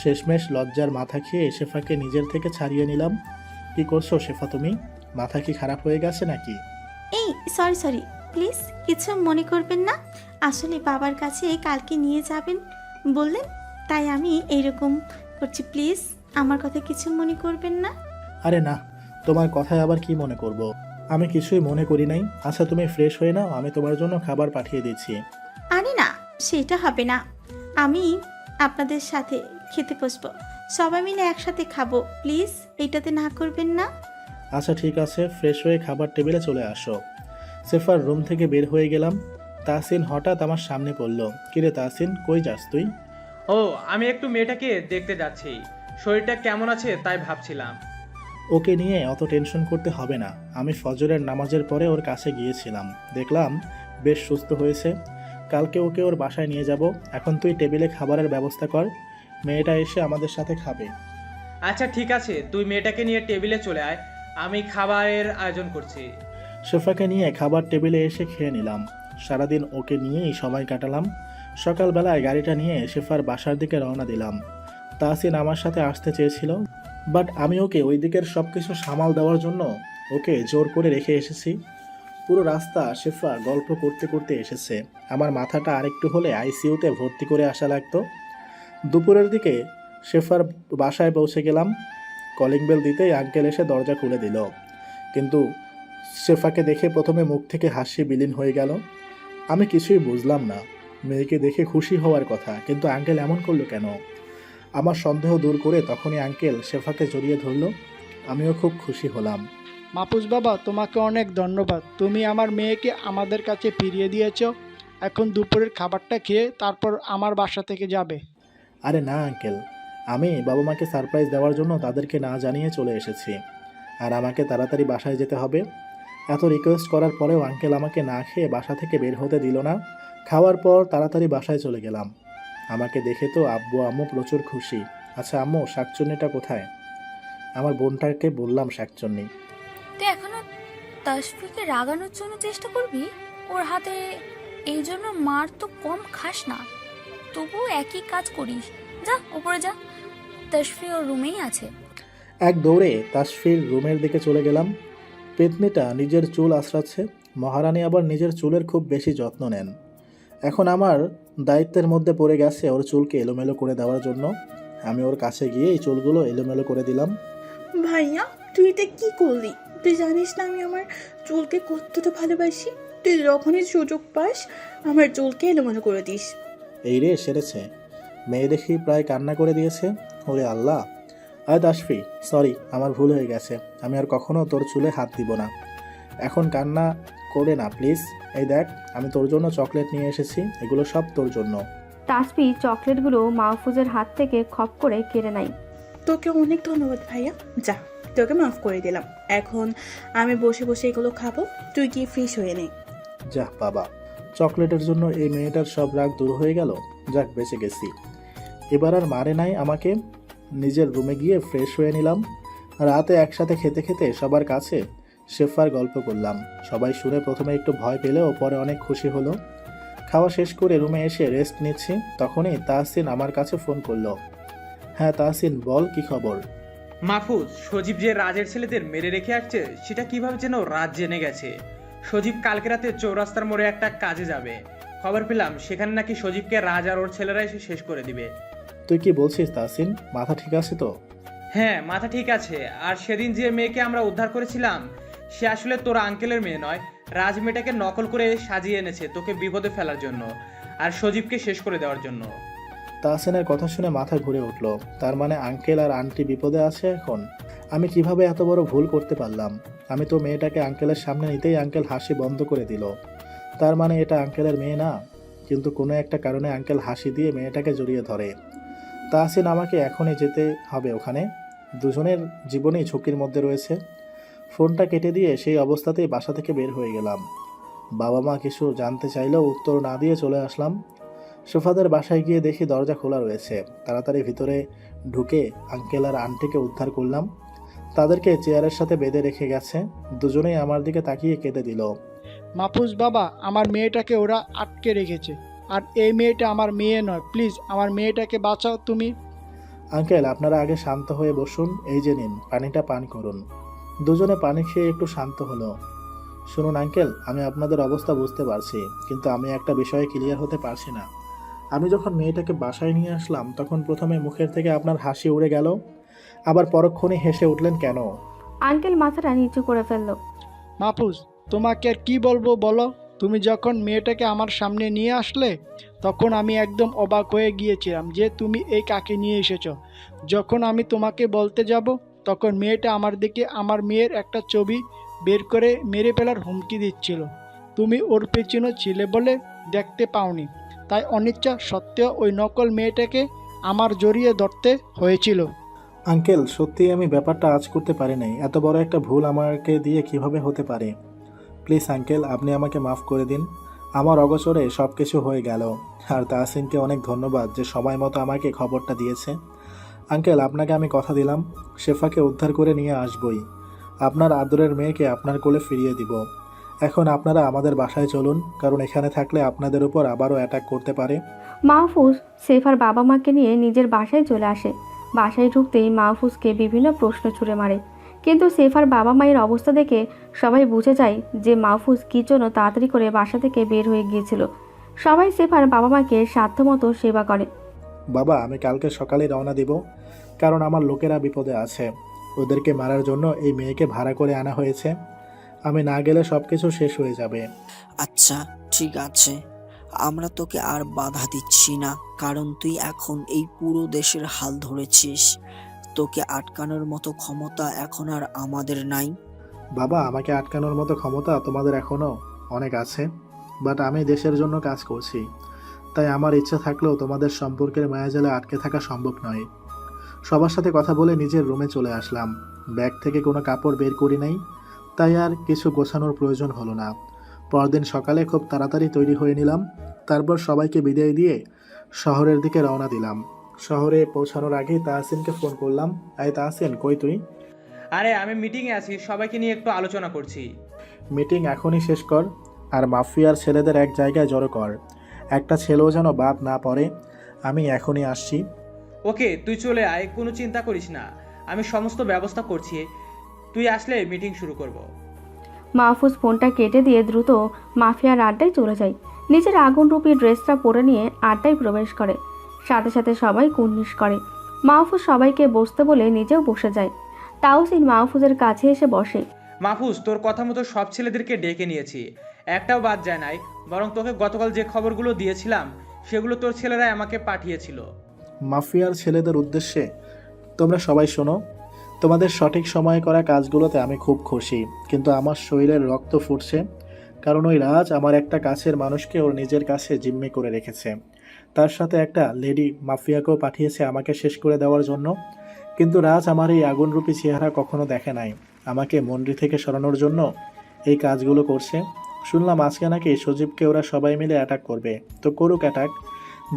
শেষমেশ লজ্জার মাথা খেয়ে শেফাকে নিজের থেকে ছাড়িয়ে নিলাম। কি করছো শেফা তুমি? মাথা কি খারাপ হয়ে গেছে নাকি? এই সরি, প্লিজ কিছু মনে করবেন না। আসলে বাবার কাছে কালকে নিয়ে যাবেন বললেন, তাই আমি এইরকম করছি। প্লিজ আমার কথা কিছু মনে করবেন না। আরে না, তোমার কথায় আবার কি মনে করব? আমি কিছুই মনে করি নাই। আচ্ছা তুমি ফ্রেশ হয়ে নাও, আমি তোমার জন্য খাবার পাঠিয়ে দিচ্ছি। আরে না, সেটা হবে না। আমি আপনাদের সাথে খেতে বসবো, সবাই মিলে একসাথে খাবো। প্লিজ এইটাতে না করবেন না। আচ্ছা ঠিক আছে, ফ্রেশ হয়ে খাবার টেবিলে চলে আসো। সেফার রুম থেকে বের হয়ে গেলাম। তাহসিন হঠাৎ আমার সামনে পড়ল। কিরে তাহসিন, কই যাস তুই? ও, আমি একটু মেয়েটাকে দেখতে যাচ্ছি, শরীরটা কেমন আছে তাই ভাবছিলাম। ওকে নিয়ে অত টেনশন করতে হবে না। আমি ফজরের নামাজের পরে ওর কাছে গিয়েছিলাম, দেখলাম বেশ সুস্থ হয়েছে। কালকে ওকে ওর বাসায় নিয়ে যাব। এখন তুই টেবিলে খাবারের ব্যবস্থা কর, মেয়েটা এসে আমাদের সাথে খাবে। আচ্ছা ঠিক আছে, তুই মেয়েটাকে নিয়ে টেবিলে চলে আয়, আমি খাবারের আয়োজন করছি। শেফাকে নিয়ে খাবার টেবিলে এসে খেয়ে নিলাম। সারাদিন ওকে নিয়েই সময় কাটালাম। সকালবেলায় গাড়িটা নিয়ে শেফার বাসার দিকে রওনা দিলাম। তাহসিন আমার সাথে আসতে চেয়েছিল, বাট আমি ওকে ওই দিকের সব কিছু সামাল দেওয়ার জন্য ওকে জোর করে রেখে এসেছি। পুরো রাস্তা শেফা গল্প করতে করতে এসেছে। আমার মাথাটা আরেকটু হলে আইসিইউতে ভর্তি করে আসা লাগতো। দুপুরের দিকে শেফার বাসায় পৌঁছে গেলাম। কলিং বেল দিতেই আঙ্কেল এসে দরজা খুলে দিল, কিন্তু শেফাকে দেখে প্রথমে মুখ থেকে হাসি বিলীন হয়ে গেল। আমি কিছুই বুঝলাম না। মেয়েকে দেখে খুশি হওয়ার কথা, কিন্তু আঙ্কেল এমন করলো কেন? আমার সন্দেহ দূর করে তখনই আঙ্কেল শেফাকে জড়িয়ে ধরল। আমিও খুব খুশি হলাম। মাহফুজ বাবা, তোমাকে অনেক ধন্যবাদ। তুমি আমার মেয়েকে আমাদের কাছে ফিরিয়ে দিয়েছ। এখন দুপুরের খাবারটা খেয়ে তারপর আমার বাসা থেকে যাবে। আরে না আঙ্কেল, আমি বাবা মাকে সারপ্রাইজ দেওয়ার জন্য তাদেরকে না জানিয়ে চলে এসেছি, আর আমাকে তাড়াতাড়ি বাসায় যেতে হবে। এত রিকোয়েস্ট করার পরেও আঙ্কেল আমাকে না খেয়ে বাসা থেকে বের হতে দিল না। খাওয়ার পর তাড়াতাড়ি বাসায় চলে গেলাম। আমাকে দেখে তো আব্বু আম্মু প্রচুর খুশি। আচ্ছা আম্মু, শাকচুন্নিটা কোথায়? আমার বোনটাকে বললাম শাকচুন্নি। তুই এখনো তাসফিকে রাগানোর জন্য চেষ্টা করবি? ওর হাতে এই জন্য মার তো কম খাস না, তবু একই কাজ করিস। যা উপরে যা, তাসফি ওর রুমেই আছে। এক দৌড়ে তাসফির রুমের দিকে চলে গেলাম। পেতনিটা নিজের চুল আঁচড়াচ্ছে। মহারানী আবার নিজের চুলের খুব বেশি যত্ন নেন। এখন আমার দায়িত্বের মধ্যে পড়ে গেছে ওর চুলকে এলোমেলো করে দেওয়ার জন্য। আমি ওর কাছে গিয়ে এই চুলগুলো এলোমেলো করে দিলাম। ভাইয়া, তুই এটা কি করলি? তুই জানিস না আমি আমার চুলকে কতটা ভালোবাসি? তুই যখনই সুযোগ পাস আমার চুলকে এলোমেলো করে দিস। এই রে সেরেছে, মেয়ে দেখি প্রায় কান্না করে দিয়েছে। ওরে আল্লাহ! আয় তাসফি, সরি, আমার ভুল হয়ে গেছে। আমি আর কখনো তোর চুলে হাত দিব না। এখন কান্না করে না প্লিজ। এই দেখ, আমি তোর জন্য চকলেট নিয়ে এসেছি, এগুলো সব তোর জন্য। তাসফি চকলেটগুলো মাহফুজের হাত থেকে খপ করে কেড়ে নেয়। তোকে অনেক ধন্যবাদ ভাইয়া। যা, তোকে মাফ করে দিলাম। এখন আমি বসে বসে এগুলো খাবো, তুই গিয়ে ফ্রেশ হয়ে নে। যাহ বাবা, চকলেটের জন্য এই মেয়েটার সব রাগ দূর হয়ে গেল। যাক, বেঁচে গেছি। এবার আর মারে নাই আমাকে। নিজের রুমে গিয়ে ফ্রেশ হয়ে নিলাম। রাতে একসাথে খেতে খেতে সবার কাছে শেফার গল্প করলাম। সবাই শুনে প্রথমে একটু ভয় পেলেও পরে অনেক খুশি হলো। খাওয়া শেষ করে রুমে এসে রেস্ট নিচ্ছি, তখনই তাহসিন আমার কাছে ফোন করলো। হ্যাঁ তাহসিন, বল কি খবর? মাহফুজ, সজীব যে রাজের ছেলেদের মেরে রেখে আসছে সেটা কিভাবে যেন রাজ জেনে গেছে। সজীব কালকে রাতে চৌরাস্তার মোড়ে একটা কাজে যাবে। খবর পেলাম সেখানে নাকি সজীবকে রাজ আর ওর ছেলেরা এসে শেষ করে দিবে। তুই কি বলছিস তাহসিন? মাথা ঠিক আছে তো? হ্যাঁ, মাথা ঠিক আছে। আর সেদিন যে মেয়েকে আমরা উদ্ধার করেছিলাম সে আসলে তোর আঙ্কেলের মেয়ে নয়। রাজ মেয়েটাকে নকল করে সাজিয়ে এনেছে তোকে বিপদে ফেলার জন্য আর সজীবকে শেষ করে দেওয়ার জন্য। তাহসিনের কথা শুনে মাথা ঘুরে উঠল। তার মানে আঙ্কেল আর আন্টি বিপদে আছে এখন? আমি কিভাবে এত বড় ভুল করতে পারলাম? আমি তো মেয়েটাকে আঙ্কেলের সামনে নিতেই আঙ্কেল হাসি বন্ধ করে দিল। তার মানে এটা আঙ্কেলের মেয়ে না। কিন্তু কোনো একটা কারণে আঙ্কেল হাসি দিয়ে মেয়েটাকে জড়িয়ে ধরে। তাহসিন, আমাকে এখনই যেতে হবে ওখানে। দুজনের জীবনেই ঝুঁকির মধ্যে রয়েছে। ফোনটা কেটে দিয়ে সেই অবস্থাতেই বাসা থেকে বের হয়ে গেলাম। বাবা মা কিছু জানতে চাইলেও উত্তর না দিয়ে চলে আসলাম। সোফাদের বাসায় গিয়ে দেখি দরজা খোলা রয়েছে। তাড়াতাড়ি ভিতরে ঢুকে আঙ্কেল আর আন্টিকে উদ্ধার করলাম। তাদেরকে চেয়ারের সাথে বেঁধে রেখে গেছে। দুজনেই আমার দিকে তাকিয়ে কেঁদে দিল। মাহফুজ বাবা, আমার মেয়েটাকে ওরা আটকে রেখেছে, আর এই মেয়েটা আমার মেয়ে নয়। প্লিজ আমার মেয়েটাকে বাঁচাও তুমি। আঙ্কেল, আপনারা আগে শান্ত হয়ে বসুন। এই যে নিন, পানিটা পান করুন। দুজনে পানি খেয়ে একটু শান্ত হলো। শুনুন আঙ্কেল, আমি আপনাদের অবস্থা বুঝতে পারছি, কিন্তু আমি একটা বিষয়ে ক্লিয়ার হতে পারছি না। আমি যখন মেয়েটাকে বাসায় নিয়ে আসলাম তখন প্রথমে মুখের থেকে আপনার হাসি উড়ে গেল, আবার পরক্ষণে হেসে উঠলেন কেন? আঙ্কেল মাথাটা নিচু করে ফেলল। মাহফুজ, তোমাকে আর কি বলবো বলো। তুমি যখন মেয়েটাকে আমার সামনে নিয়ে আসলে তখন আমি একদম অবাক হয়ে গিয়েছিলাম যে তুমি এই কাকে নিয়ে এসেছো। যখন আমি তোমাকে বলতে যাব তখন মেয়েটা আমার দিকে আমার মেয়ের একটা ছবি বের করে মেরে ফেলার হুমকি দিচ্ছিল। তুমি ওর পেছনে ছিলে বলে দেখতে পাওনি, তাই অনিচ্ছা সত্ত্বেও ওই নকল মেয়েটাকে আমার জড়িয়ে ধরতে হয়েছিল। আঙ্কেল, সত্যিই আমি ব্যাপারটা আজ করতে পারি নাই। এত বড় একটা ভুল আমাকে দিয়ে কিভাবে হতে পারে? প্লিজ আঙ্কেল, আপনি আমাকে মাফ করে দিন। আমার অগোচরে সব কিছু হয়ে গেল। আর তাহসিনকে অনেক ধন্যবাদ যে সময় মতো আমাকে খবরটা দিয়েছে। আঙ্কেল, আপনাকে আমি কথা দিলাম শেফাকে উদ্ধার করে নিয়ে আসবই। আপনার আদরের মেয়েকে আপনার কোলে ফিরিয়ে দিব। এখন আপনারা আমাদের বাসায় চলুন, কারণ এখানে থাকলে আপনাদের উপর আবারও অ্যাটাক করতে পারে। মাহফুজ সেফার বাবা মাকে নিয়ে নিজের বাসায় চলে আসে। বাসায় ঢুকতেই মাহফুজকে বিভিন্ন প্রশ্ন ছুড়ে মারে, কিন্তু সেফার বাবা মায়ের অবস্থা দেখে সবাই বুঝে যায় যে মাহফুজ কী জন্য তাড়াতাড়ি করে বাসা থেকে বের হয়ে গিয়েছিল। সবাই সেফার বাবা মাকে সাধ্যমতো সেবা করে। বাবা, আমি কালকে সকালে রওনা দিব, কারণ আমার লোকেরা বিপদে আছে। ওদেরকে মারার জন্য এই মেয়েকে ভাড়া করে আনা হয়েছে। আমি না গেলে সব কিছু শেষ হয়ে যাবে। আচ্ছা ঠিক আছে, আমরা তোকে আর বাধা দিচ্ছি না, কারণ তুই এখন এই পুরো দেশের হাল ধরেছিস। তোকে আটকানোর মতো ক্ষমতা এখন আর আমাদের নাই। বাবা, আমাকে আটকানোর মতো ক্ষমতা তোমাদের এখনও অনেক আছে, বাট আমি দেশের জন্য কাজ করছি। তাই আমার ইচ্ছা থাকলেও তোমাদের সম্পর্কের মায়াজালে আটকে থাকা সম্ভব নয়। সবার সাথে কথা বলে নিজের রুমে চলে আসলাম। ব্যাগ থেকে কোনো কাপড় বের করি নাই, তাই আর কিছু গোছানোর প্রয়োজন হলো না। পরদিন সকালে খুব তাড়াতাড়ি তৈরি হয়ে নিলাম। তারপর সবাইকে বিদায় দিয়ে শহরের দিকে রওনা দিলাম। শহরে পৌঁছানোর আগেই তাহসিনকে ফোন করলাম। আয় তাহসিন, কই তুই? আরে আমি মিটিংয়ে আছি, সবাইকে নিয়ে একটু আলোচনা করছি। মিটিং এখনই শেষ কর, আর মাফিয়ার ছেলেদের এক জায়গায় জড়ো কর। একটা ছেলেও যেন বাদ না পড়ে। আমি এখনই আসছি। ওকে, তুই চলে আয়, কোনো চিন্তা করিস না, আমি সমস্ত ব্যবস্থা করছি। তুই আসলে মিটিং শুরু করব। মাহফুজ ফোনটা কেটে দিয়ে দ্রুত মাফিয়ার আড্ডায় চলে যায়। নিজের আগুনরূপী ড্রেসটা পরে নিয়ে আড্ডায় প্রবেশ করে। সাথে সাথে সবাই কুর্নিশ করে। মাহফুজ সবাইকে বসতে বলে নিজেও বসে যায়। তাহসিন মাহফুজের কাছে এসে বসে। মাহফুজ, তোর কথা মতো সব ছেলেদেরকে ডেকে নিয়েছি, একটাও বাদ যায় নাই। বরং তোকে গতকাল যে খবরগুলো দিয়েছিলাম সেগুলো তোর ছেলেরাই আমাকে পাঠিয়েছিল। মাফিয়ার ছেলেদের উদ্দেশ্যে তোমরা সবাই শোনো। তোমাদের সঠিক সময়ে করা কাজগুলোতে আমি খুব খুশি, কিন্তু আমার শরীরের রক্ত ফুটছে, কারণ ওই রাজ আমার একটা কাছের মানুষকে ওর নিজের কাছে জিম্মি করে রেখেছে। তার সাথে একটা লেডি মাফিয়াকেও পাঠিয়েছে আমাকে শেষ করে দেওয়ার জন্য। কিন্তু রাজ আমার এই আগুনরূপী চেহারা কখনো দেখে নাই। আমাকে মন্ডি থেকে সরানোর জন্য এই কাজগুলো করছে। শুনলাম আজকে নাকি সজীবকে ওরা সবাই মিলে অ্যাটাক করবে। তো করুক অ্যাটাক,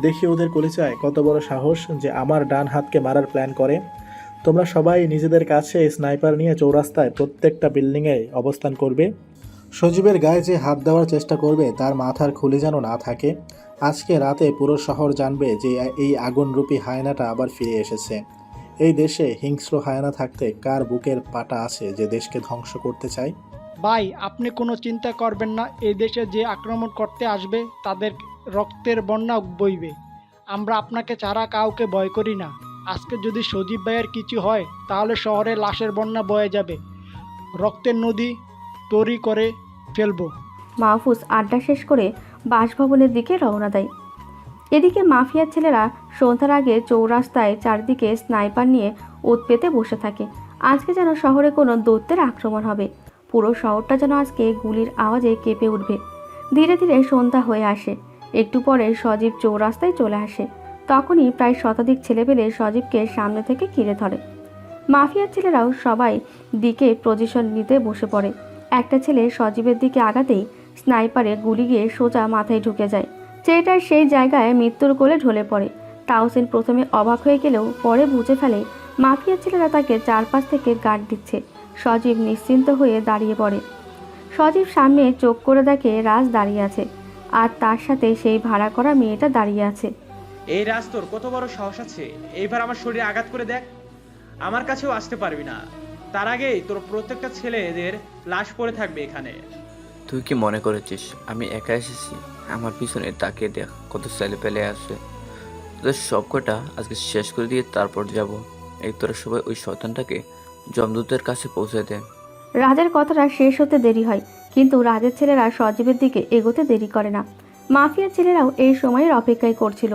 দেখি ওদের কলিজায় কত বড় সাহস যে আমার ডান হাতকে মারার প্ল্যান করে। তোমরা সবাই নিজেদের কাছে স্নাইপার নিয়ে চৌরাস্তায় প্রত্যেকটা বিল্ডিংয়ে অবস্থান করবে। সজীবের গায়ে যে হাত দেওয়ার চেষ্টা করবে তার মাথার খুলি যেন না থাকে। আজকে রাতে পুরো শহর জানবে যে এই আগুনরূপী হায়নাটা আবার ফিরে এসেছে। এই দেশে হিংস্র হায়না থাকতে কার বুকের পাটা আছে যে দেশকে ধ্বংস করতে চায়? ভাই, আপনি কোনো চিন্তা করবেন না। এই দেশে যে আক্রমণ করতে আসবে তাদের রক্তের বন্যা বইবে। আমরা আপনাকে ছাড়া কাউকে ভয় করি না। আজকে যদি সজীব ভাইয়ের কিছু হয় তাহলে শহরে লাশের বন্যা বয়ে যাবে, রক্তের নদী তৈরি করে ফেলবো। মাহফুজ আড্ডা শেষ করে বাসভবনের দিকে রওনা দেয়। এদিকে মাফিয়ার ছেলেরা সন্ধ্যার আগে চৌরাস্তায় চারদিকে স্নাইপার নিয়ে ওত পেতে বসে থাকে। আজকে যেন শহরে কোনো দৈত্যের আক্রমণ হবে। পুরো শহরটা যেন আজকে গুলির আওয়াজে কেঁপে উঠবে। ধীরে ধীরে সন্ধ্যা হয়ে আসে। একটু পরে সজীব চৌরাস্তায় চলে আসে। তখনই প্রায় শতাধিক ছেলেপেলে সজীবকে সামনে থেকে ঘিরে ধরে। মাফিয়ার ছেলেরাও সবাই দিকে পজিশন নিতে বসে পড়ে। একটা ছেলে সজীবের দিকে আগাতেই স্নাইপারে গুলি গিয়ে সোজা মাথায় ঢুকে যায়। ছেলেটার সেই জায়গায় মৃত্যুর কোলে ঢলে পড়ে। তাওসিন প্রথমে অবাক হয়ে গেলেও পরে বুঝে ফেলে মাফিয়ার ছেলেরা তাকে চারপাশ থেকে গার্ড দিচ্ছে। সজীব নিশ্চিন্ত হয়ে দাঁড়িয়ে পড়ে। সজীব সামনে চোখ করে দেখে রাজ দাঁড়িয়ে আছে, আর তার সাথে সেই ভাড়া করা মেয়েটা দাঁড়িয়ে আছে। এই রাজ, তোর কত বড় সাহস আছে এইবার আমার শরীরে আঘাত করে দেখ। আমার কাছেও আসতে পারবি না। তার আগেই তোর প্রত্যেকটা ছেলেদের লাশ পড়ে থাকবে এখানে। তুই কি মনে করেছিস আমি একা এসেছি? আমার পিছনে তাকিয়ে দেখ, কত ছেলে পেলে আছে। তোদের সবকটা আজকে শেষ করে দিয়ে তারপর যাব। এই তোরা সবাই ওই শয়তানটাকে যমদূতের কাছে পৌঁছে দে। রাজের কথাটা শেষ হতে দেরি হয়, কিন্তু রাজের ছেলেরা সজীবের দিকে এগোতে দেরি করে না। মাফিয়ার ছেলেরাও এই সময়ের অপেক্ষায় করছিল।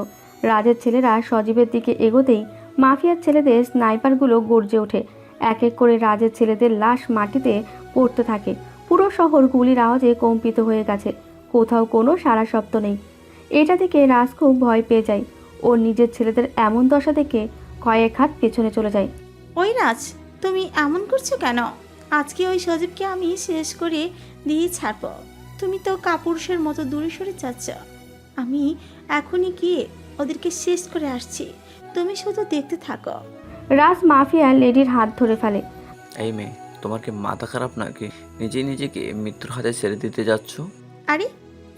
রাজের ছেলেরা সজীবের দিকে এগোতেই মাফিয়ার ছেলেদের স্নাইপারগুলো গর্জে ওঠে। এক এক করে রাজের ছেলেদের লাশ মাটিতে পড়তে থাকে। পুরো শহর গুলির আওয়াজে কম্পিত হয়ে গেছে। কোথাও কোনো সাড়া শব্দ নেই। এটা দেখে রাজ খুব ভয় পেয়ে যায়। ওর নিজের ছেলেদের এমন দশা দেখে কয়েক হাত পেছনে চলে যায়। ওই রাজ, তুমি এমন করছো কেন? আজকে ওই সজীবকে আমি শেষ করে দিয়ে ছাড়ব। তুমি তো কাপুরুষের মতো দূরে সরে যাচ্ছ। আমি এখনই গিয়ে ওদেরকে শেষ করে আসছি, তুমি শুধু দেখতে থাকো। রাজ মাফিয়া লেডির হাত ধরে ফেলে। এই মেয়ে, তোমার কি মাথা খারাপ নাকি? নিজেকে মৃত্যুর হাতে ছেড়ে দিতে যাচ্ছ? আরে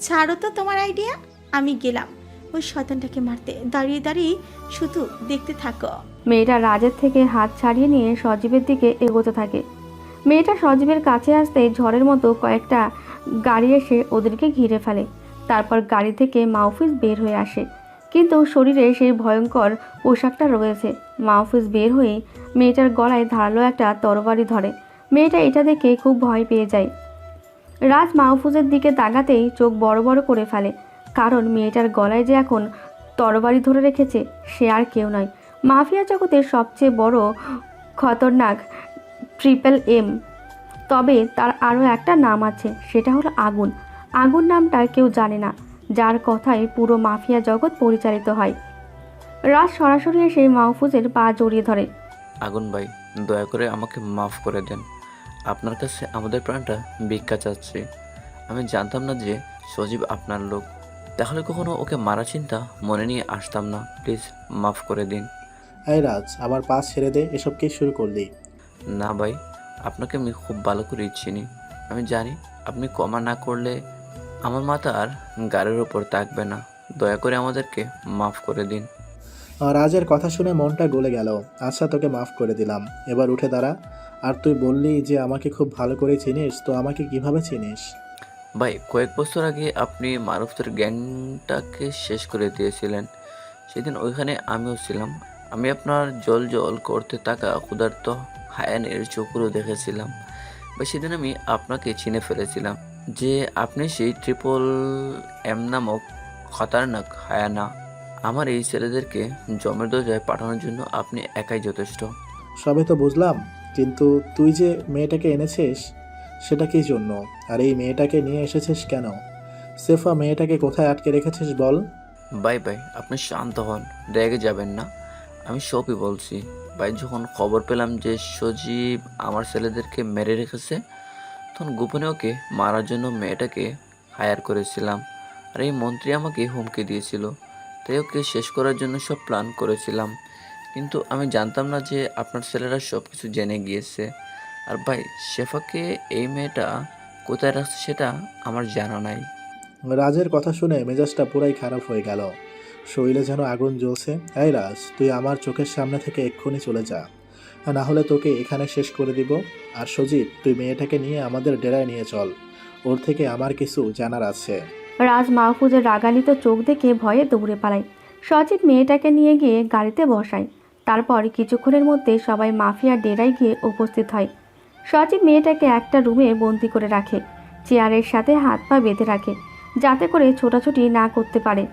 ছাড়ো তো তোমার আইডিয়া। আমি গেলাম ওই শয়তানটাকে মারতে, দাঁড়িয়ে দাঁড়িয়ে শুধু দেখতে থাকো। মেয়েটা রাজের থেকে হাত ছাড়িয়ে নিয়ে সজীবের দিকে এগোতে থাকে। মেয়েটা সজীবের কাছে আসতে ঝড়ের মতো কয়েকটা গাড়ি এসে ওদেরকে ঘিরে ফেলে। তারপর গাড়ি থেকে মাহফুজ বের হয়ে আসে, কিন্তু শরীরে সেই ভয়ঙ্কর পোশাকটা রয়েছে। মাহফুজ বের হয়ে মেয়েটার গলায় ধারালো একটা তরবারি ধরে। মেয়েটা এটা দেখে খুব ভয় পেয়ে যায়। রাজ মাহফুজের দিকে তাকাতেই চোখ বড় বড় করে ফেলে, কারণ মেয়েটার গলায় যে এখন তরবারি ধরে রেখেছে সে আর কেউ নয়, মাফিয়া জগতের সবচেয়ে বড় খতরনাক MMM। তবে তার আরও একটা নাম আছে, সেটা হলো আগুন। আগুন নামটা কেউ জানে না, যার কথায় পুরো মাফিয়া জগৎ পরিচালিত হয়। রাজ সরাসরি এসে মাহফুজের পা জড়িয়ে ধরে। আগুন ভাই, দয়া করে আমাকে মাফ করে দেন। আপনার কাছে আমাদের প্রাণটা ভিক্ষা চাচ্ছি। আমি জানতাম না যে সজীব আপনার লোক। তাহলে কখনো ওকে মারা চিন্তা মনে নিয়ে আসতাম না। প্লিজ মাফ করে দিন। এই রাজ, আমার পা ছেড়ে দে। এসব কি শুরু করলি? না ভাই, আপনাকে আমি খুব ভালো করে চিনি। আমি জানি আপনি ক্ষমা না করলে আমার মাথা আর গাড়ির ওপর থাকবে না। দয়া করে আমাদেরকে মাফ করে দিন। রাজের কথা শুনে মনটা গলে গেল। আচ্ছা, তোকে মাফ করে দিলাম, এবার উঠে দাঁড়া। আর তুই বললি যে আমাকে খুব ভালো করে চিনিস, তো আমাকে কিভাবে চিনিস? ভাই, কয়েক বছর আগে আপনি মারুফের গ্যাংটাকে শেষ করে দিয়েছিলেন। সেদিন ওইখানে আমিও ছিলাম। আমি আপনার জল জল করতে থাকা ক্ষুধার্ত হায়ানের চোখগুলো দেখেছিলাম। বা সেদিন আমি আপনাকে চিনে ফেলেছিলাম যে আপনি সেই MMM নামক খতরনাক হায়ানা। আমার এই ছেলেদেরকে জমের দরজায় পাঠানোর জন্য আপনি একাই যথেষ্ট। সবে তো বুঝলাম, কিন্তু তুই যে মেয়েটাকে এনেছিস সেটা কী জন্য? আর এই মেয়েটাকে নিয়ে এসেছিস কেন? সেফা মেয়েটাকে কোথায় আটকে রেখেছিস বল? বাই বাই, আপনি শান্ত হন, রেগে যাবেন না। আমি সবই বলছি। ভাই, যখন খবর পেলাম যে সজীব আমার ছেলেদেরকে মেরে রেখেছে, তখন গোপনে ওকে মারার জন্য মেয়েটাকে হায়ার করেছিলাম। আর এই মন্ত্রী আমাকে হুমকি দিয়েছিল, তাই ওকে শেষ করার জন্য সব প্ল্যান করেছিলাম। কিন্তু আমি জানতাম না যে আপনার ছেলেরা সব কিছু জেনে গিয়েছে। আর ভাই, শেফাকে এই মেয়েটা কোথায় রাখছে সেটা আমার জানা নাই। রাজের কথা শুনে মেজাজটা পুরাই খারাপ হয়ে গেল। শরীরে যেন আগুন জ্বলছে। এই রাজ, তুই আমার চোখের সামনে থেকে এক্ষুনি চলে যা, আর না হলে তোকে এখানে শেষ করে দিব। আর সজীব, তুই মেয়েটাকে নিয়ে আমাদের ডেরায় নিয়ে চল, ওর থেকে আমার কিছু জানার আছে। রাজ মাহফুজের রাগান্বিত চোখ দেখে ভয়ে দৌড়ে পালায়। সজীব মেয়েটাকে নিয়ে গিয়ে গাড়িতে বসায়। তারপর কিছুক্ষণের মধ্যে সবাই মাফিয়ার ডেরায় গিয়ে উপস্থিত হয়। সজীব মেয়েটাকে একটা রুমে বন্দি করে রাখে, চেয়ারের সাথে হাত পা বেঁধে রাখে যাতে করে ছোটাছুটি না করতে পারে।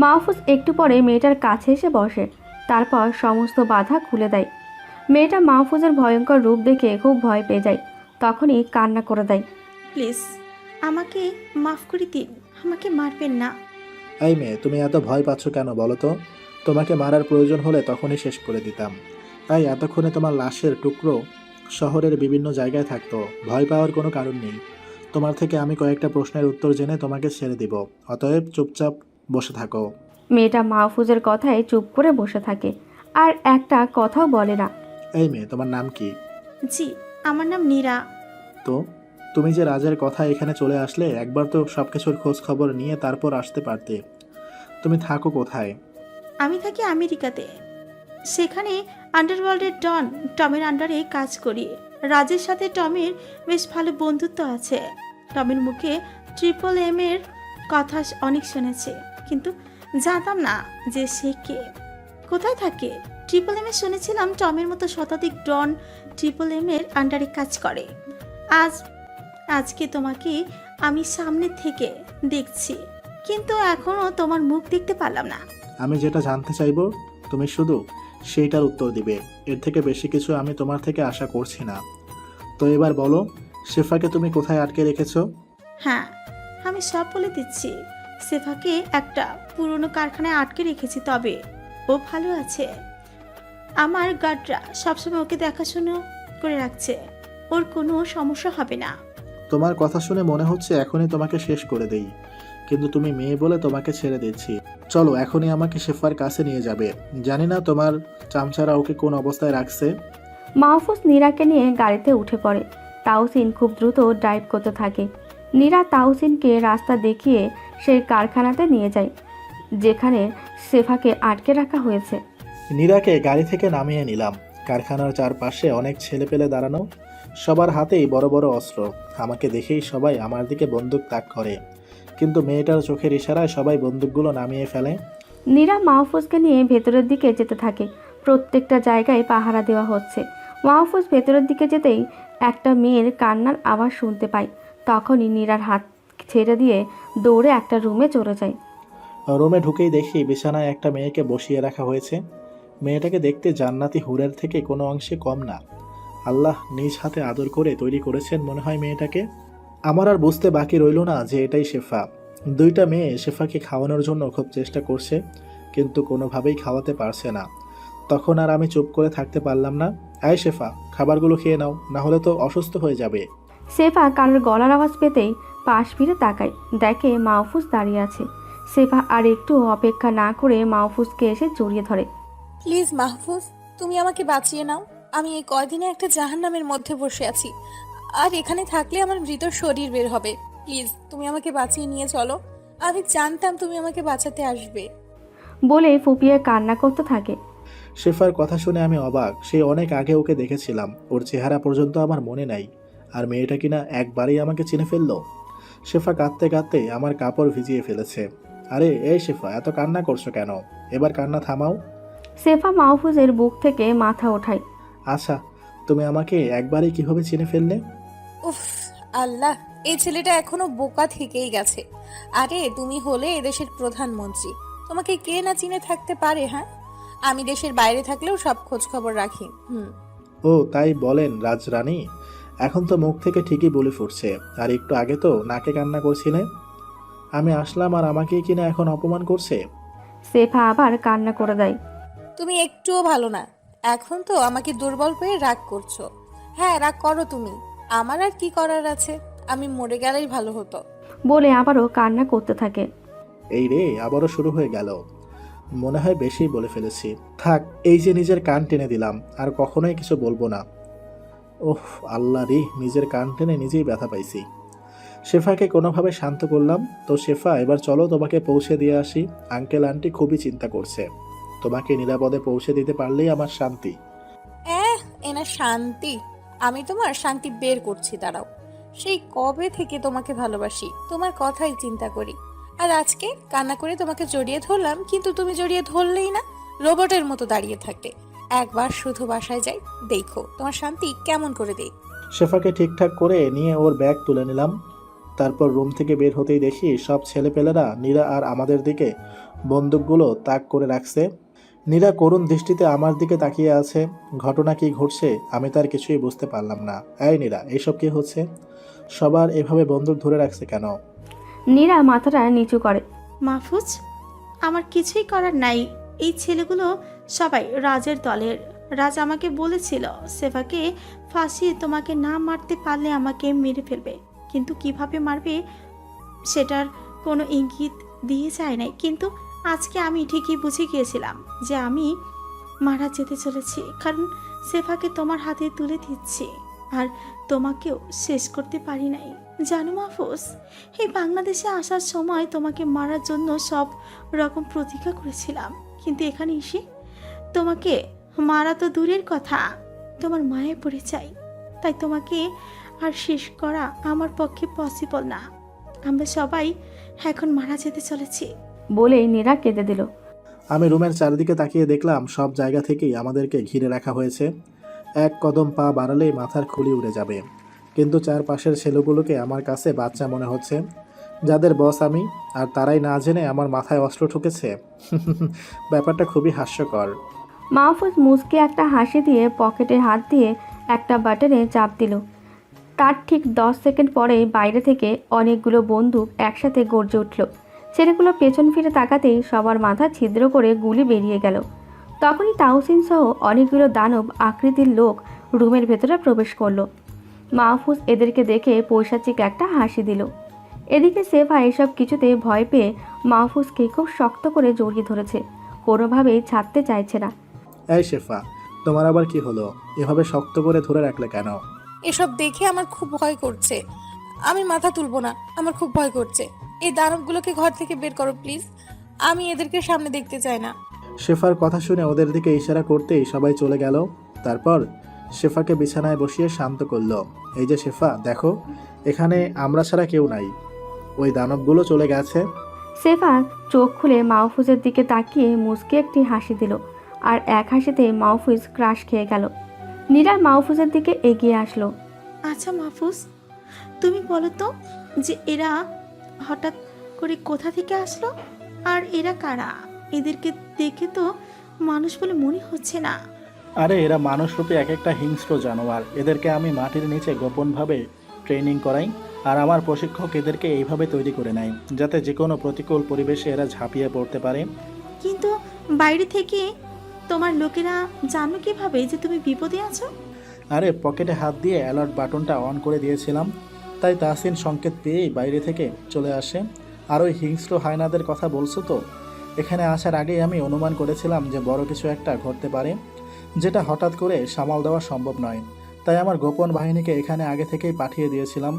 মাহফুজ একটু পরে মেয়েটার কাছে এসে বসে, তারপর সমস্ত বাধা খুলে দেয়। মেয়েটা মাহফুজের ভয়ঙ্কর রূপ দেখে খুব ভয় পেয়ে যায়, তখনই কান্না করে দেয়। প্লিজ আমাকে মাফ করে দিন, আমাকে মারবেন না। এই মেয়ে, তুমি এত ভয় পাচ্ছ কেন বলো তো? তোমাকে মারার প্রয়োজন হলে তখনই শেষ করে দিতাম। তাই এতক্ষণে তোমার লাশের টুকরো শহরের বিভিন্ন জায়গায় থাকতো। ভয় পাওয়ার কোনো কারণ নেই। তোমার থেকে আমি কয়েকটা প্রশ্নের উত্তর জেনে তোমাকে ছেড়ে দিব। অতএব চুপচাপ বসে থাকো। মেয়েটা মাহফুজের কথায় চুপ করে বসে থাকে, আর একটা কথাও বলে না। এই মেয়ে, তোমার নাম কি? জি, আমার নাম নীরা। তো তুমি যে রাজের কথা এখানে চলে আসলে, একবার তো সব কিছুর খোঁজ খবর নিয়ে তারপর আসতে পারতে। তুমি থাকো কোথায়? আমি থাকি আমেরিকাতে। সেখানে আন্ডারওয়ার্ল্ডের ডন টমের আন্ডারে কাজ করি। রাজের সাথে টমের বেশ ভালো বন্ধুত্ব আছে। টমের মুখে ট্রিপল এর কথা অনেক শুনেছে, কিন্তু জানতাম না যে সে কে, কোথায় থাকে। ট্রিপল এ শুনেছিলাম টমের মতো শতাধিক ডন ট্রিপল এর আন্ডারে কাজ করে। আজকে তোমাকে আমি সামনে থেকে দেখছি, কিন্তু এখনো তোমার মুখ দেখতে পারলাম না। আমি যেটা জানতে চাইবো তুমি শুধু সেইটার উত্তর দিবে। এর থেকে বেশি কিছু আমি তোমার থেকে আশা করছি না। তো এবার বলো, শেফাকে তুমি কোথায় আটকে রেখেছো? হ্যাঁ, আমি সব বলে দিচ্ছি। সেফাকে একটা পুরনো কারখানায় আটকে রেখেছি, তবে ও ভালো আছে। আমার গার্ডরা সবসময় ওকে দেখাশুনো করে রাখছে, ওর কোনো সমস্যা হবে না। তোমার কথা শুনে মনে হচ্ছে এখনই তোমাকে শেষ করে দেই, কিন্তু তুমি মেয়ে বলে তোমাকে ছেড়ে দিচ্ছি। চলো, এখনই আমাকে শেফার কাছে নিয়ে যাবে। জানি না তোমার চামচারা ওকে কোন অবস্থায় রাখছে। মাহফুজ নীরাকে নিয়ে গাড়িতে উঠে পড়ে। তাওসিন খুব দ্রুত ড্রাইভ করতে থাকে। নীরা তাওসিনকে রাস্তা দেখিয়ে সেই কারখানাতে নিয়ে যায় যেখানে শেফাকে আটকে রাখা হয়েছে। নীরাকে গাড়ি থেকে নামিয়ে নিলাম। কারখানার চারপাশে অনেক ছেলেপেলে দাঁড়ানো, সবার হাতেই বড় বড় অস্ত্র। আমাকে দেখেই সবাই আমার দিকে বন্দুক তাক করে, কিন্তু মেয়েটার চোখের ইশারায় সবাই বন্দুকগুলো নামিয়ে ফেলে। নীরা মাহফুজকে নিয়ে ভেতরের দিকে যেতে থাকে। প্রত্যেকটা জায়গায় পাহারা দেওয়া হচ্ছে। মাহফুজ ভেতরের দিকে যেতেই একটা মেয়ের কান্নার আওয়াজ শুনতে পায়। তখনই নীরার হাত ছেড়ে দিয়ে দৌড়ে একটা রুমে চলে যায়। রুমে ঢুকেই দেখি বিছানায় একটা মেয়েকে বসিয়ে রাখা হয়েছে। মেয়েটাকে দেখতে জান্নাতি হুরের থেকে কোনো অংশে কম না। আল্লাহ নিজ হাতে আদর করে তৈরি করেছেন মনে হয় মেয়েটাকে। আমার আর বুঝতে বাকি রইল না যে এটাই শেফা। দুইটা মেয়ে শেফাকে খাওয়ানোর জন্য খুব চেষ্টা করছে, কিন্তু কোনোভাবেই খাওয়াতে পারছে না। তখন আর আমি চুপ করে থাকতে পারলাম না। আয় শেফা, খাবারগুলো খেয়ে নাও, না হলে তো অসুস্থ হয়ে যাবে। শেফা কারোর গলার আওয়াজ পেতেই পাশ ফিরে তাকায়, দেখে মাহফুজ দাঁড়িয়ে আছে। শেফা আর একটু অপেক্ষা না করে মাহফুজকে এসে জড়িয়ে ধরে। প্লিজ মাহফুজ, তুমি আমাকে বাঁচিয়ে নাও। আমি এই কয়দিনে একটা জাহান্নামের মধ্যে বসে আছি, আর এখানে থাকলে আমার মৃত শরীর বের হবে। প্লিজ তুমি আমাকে বাঁচিয়ে নিয়ে চলো। আমি জানতাম তুমি আমাকে বাঁচাতে আসবে। বলে ফুপিয়ে কান্না করতে থাকে। শেফার কথা শুনে আমি অবাক। সে অনেক আগে ওকে দেখেছিলাম, ওর চেহারা পর্যন্ত আমার মনে নাই। আর মেয়েটা কিনা একবারেই আমাকে চিনে ফেললো। শেফা কাঁদতে কাঁদতে আমার কাপড় ভিজিয়ে ফেলেছে। আরে এই শেফা, এত কান্না করছো কেন? এবার কান্না থামাও। শেফা মাহফুজের বুক থেকে মাথা ওঠায়। আচ্ছা, তুমি আমাকে একবারেই কিভাবে চিনে ফেললে? উফ আল্লাহ, এই ছেলেটা এখনো বোকা থেকেই গেছে। আরে তুমি হলে এদেশের প্রধানমন্ত্রী, তোমাকে কে না চিনে থাকতে পারে? হ্যাঁ, আমি দেশের বাইরে থাকলেও সব খোঁজ খবর রাখি। ও তাই বলেন রাজরানী? এখন তো মুখ থেকে ঠিকই বলে ফুটছে, আর একটু আগে তো নাকে কান্না করছিলে। আমি আসলাম আর আমাকেই কিনা এখন অপমান করছে। সেফা আবার কান্না করে দেয়। তুমি একটুও ভালো না। এখন তো আমাকে দুর্বল পেয়ে রাগ করছো। হ্যাঁ, রাগ করো তুমি। আমার আর কি করার আছে? আমি মরে গেলেই ভালো হতো। বলে আবারও কান্না করতে থাকে। এই রে, আবারও শুরু হয়ে গেল। মনে হয় বেশি বলে ফেলেছি। থাক, এই যে নিজের কান টেনে দিলাম, আর কখনোই কিছু বলবো না। ওহ আল্লাহ রে, নিজের কান টেনে নিজেই ব্যথা পাইছি। শেফাকে কোনোভাবে শান্ত করলাম। তো শেফা, এবার চলো তোমাকে পৌঁছে দিয়ে আসি। আঙ্কেল আন্টি খুবই চিন্তা করছে। তোমাকে নিরাপদে পৌঁছে দিতে পারলেই আমার শান্তি। এনা শান্তি? আমি তোমার শান্তি বের করছি, দাঁড়াও। সেই কবে থেকে তোমাকে ভালোবাসি, তোমার কথাই চিন্তা করি। আর আজকে কান্না করে তোমাকে জড়িয়ে ধরলাম, কিন্তু তুমি জড়িয়ে ধরলেই না, রোবটের মতো দাঁড়িয়ে থাকতে। একবার শুধু বাসায় যাই, দেখো তোমার শান্তি কেমন করে দেই। শেফাকে ঠিকঠাক করে নিয়ে ওর ব্যাগ তুলে নিলাম। তারপর রুম থেকে বের হতেই দেখি সব ছেলেপেলেরা নীরা আর আমাদের দিকে বন্দুকগুলো তাক করে রাখছে। নীরা করুণ দৃষ্টিতে আমার দিকে তাকিয়ে আছে। ঘটনা কি ঘটছে আমি তার কিছুই বুঝতে পারলাম না। এই নীরা, এইসব কি হচ্ছে? সবার এভাবে বন্দুক ধরে রাখছে কেন? নীরা মাথাটা নিচু করে। মাহফুজ, আমার কিছুই করার নাই। এই ছেলেগুলো সবাই রাজের দলের। রাজ আমাকে বলেছিল সেফাকে ফাঁসিয়ে তোমাকে না মারতে পারলে আমাকে মেরে ফেলবে, কিন্তু কিভাবে মারবে সেটার কোনো ইঙ্গিত দিয়ে যায় নাই। কিন্তু আজকে আমি ঠিকই বুঝে গিয়েছিলাম যে আমি মারা যেতে চলেছি, কারণ সেফাকে তোমার হাতে তুলে দিচ্ছি। আর তোমাকেও শেষ করতে পারি নাই জানো মাহফুজ। এই বাংলাদেশে আসার সময় তোমাকে মারার জন্য সব রকম প্রতিজ্ঞা করেছিলাম, কিন্তু এখানে এসে তোমাকে মারা তো দূরের কথা, তোমার মায়ে পড়ে চাই। তাই তোমাকে আর শেষ করা আমার পক্ষে পসিবল না। আমরা সবাই এখন মারা যেতে চলেছি। বলেই নীরা কেঁদে দিল। আমি রুমের চারিদিকে তাকিয়ে দেখলাম সব জায়গা থেকেই আমাদেরকে ঘিরে রাখা হয়েছে। এক কদম পা বাড়ালেই মাথার খুলি উড়ে যাবে। কিন্তু চারপাশের ছেলেগুলোকে আমার কাছে বাচ্চা মনে হচ্ছে, যাদের বস আমি, আর তারাই না জেনে আমার মাথায় অস্ত্র ঠুকেছে। ব্যাপারটা খুবই হাস্যকর। মাহফুজ মুচকে একটা হাসি দিয়ে পকেটে হাত দিয়ে একটা বাটনে চাপ দিল। তার ঠিক 10 সেকেন্ড পরেই বাইরে থেকে অনেকগুলো বন্দুক একসাথে গর্জে উঠল। ছেলেগুলো পেছন ফিরে তাকাতেই সবার মাথা ছিদ্র করে গুলি বেরিয়ে গেল। তখনই তাহসিন সহ অনেকগুলো দানব আকৃতির লোক রুমের ভেতরে প্রবেশ করলো। মাহফুজ এদেরকে দেখে পৈশাচিক একটা হাসি দিল। এদিকে সেফা এসব কিছুতে ভয় পেয়ে মাহফুজকে খুব শক্ত করে জড়িয়ে ধরেছে, কোনোভাবেই ছাড়তে চাইছে না। এই শেফা, তোমার আবার কি হলো? এভাবে শক্ত করে ধরে রাখলে কেন? এসব দেখে আমার খুব ভয় করছে। আমি মাথা তুলবো না, আমার খুব ভয় করছে। এই দানবগুলোকে ঘর থেকে বের করো প্লিজ, আমি এদেরকে সামনে দেখতে চাই না। শেফার কথা শুনে ওদের দিকে ইশারা করতেই সবাই চলে গেল। তারপর শেফাকে বিছানায় বসিয়ে শান্ত করলো। এই যে শেফা, দেখো, এখানে আমরা ছাড়া কেউ নাই। ওই দানবগুলো চলে গেছে। সেফা চোখ খুলে মাহফুজের দিকে তাকিয়ে মুচকে একটি হাসি দিল, আর এক হাসিতে মাহফুজ ক্রাশ খেয়ে গেল। নীরা মাহফুজের দিকে এগিয়ে আসলো। আচ্ছা মাহফুজ, তুমি বলো তো যে এরা হঠাৎ করে কোথা থেকে আসলো, আর এরা কারা? এদেরকে দেখে তো মানুষ বলে মনে হচ্ছে না। আরে এরা মানুষরূপী এক একটা হিংস্র জানোয়ার। এদেরকে আমি মাটির নিচে গোপনভাবে ট্রেনিং করাই, আর আমার প্রশিক্ষক এদেরকে এইভাবে তৈরি করে নেয় যাতে যে কোনো প্রতিকূল পরিবেশে এরা ঝাঁপিয়ে পড়তে পারে। কিন্তু বাইরে থেকে তোমার লোকেরা জানো কিভাবে যে তুমি বিপদে আছো? আরে পকেটে হাত দিয়ে অ্যালার্ট বাটনটা অন করে দিয়েছিলাম, তাই তাহসিন সংকেত পেয়েই বাইরে থেকে চলে আসে। আর ওই হিংস্র হায়নাদের কথা বলছো তো, এখানে আসার আগেই আমি অনুমান করেছিলাম যে বড় কিছু একটা ঘটতে পারে, যেটা হঠাৎ করে সামাল দেওয়া সম্ভব নয়। তাই আমার গোপন বাহিনীকে এখানে আগে থেকেই পাঠিয়ে দিয়েছিলাম।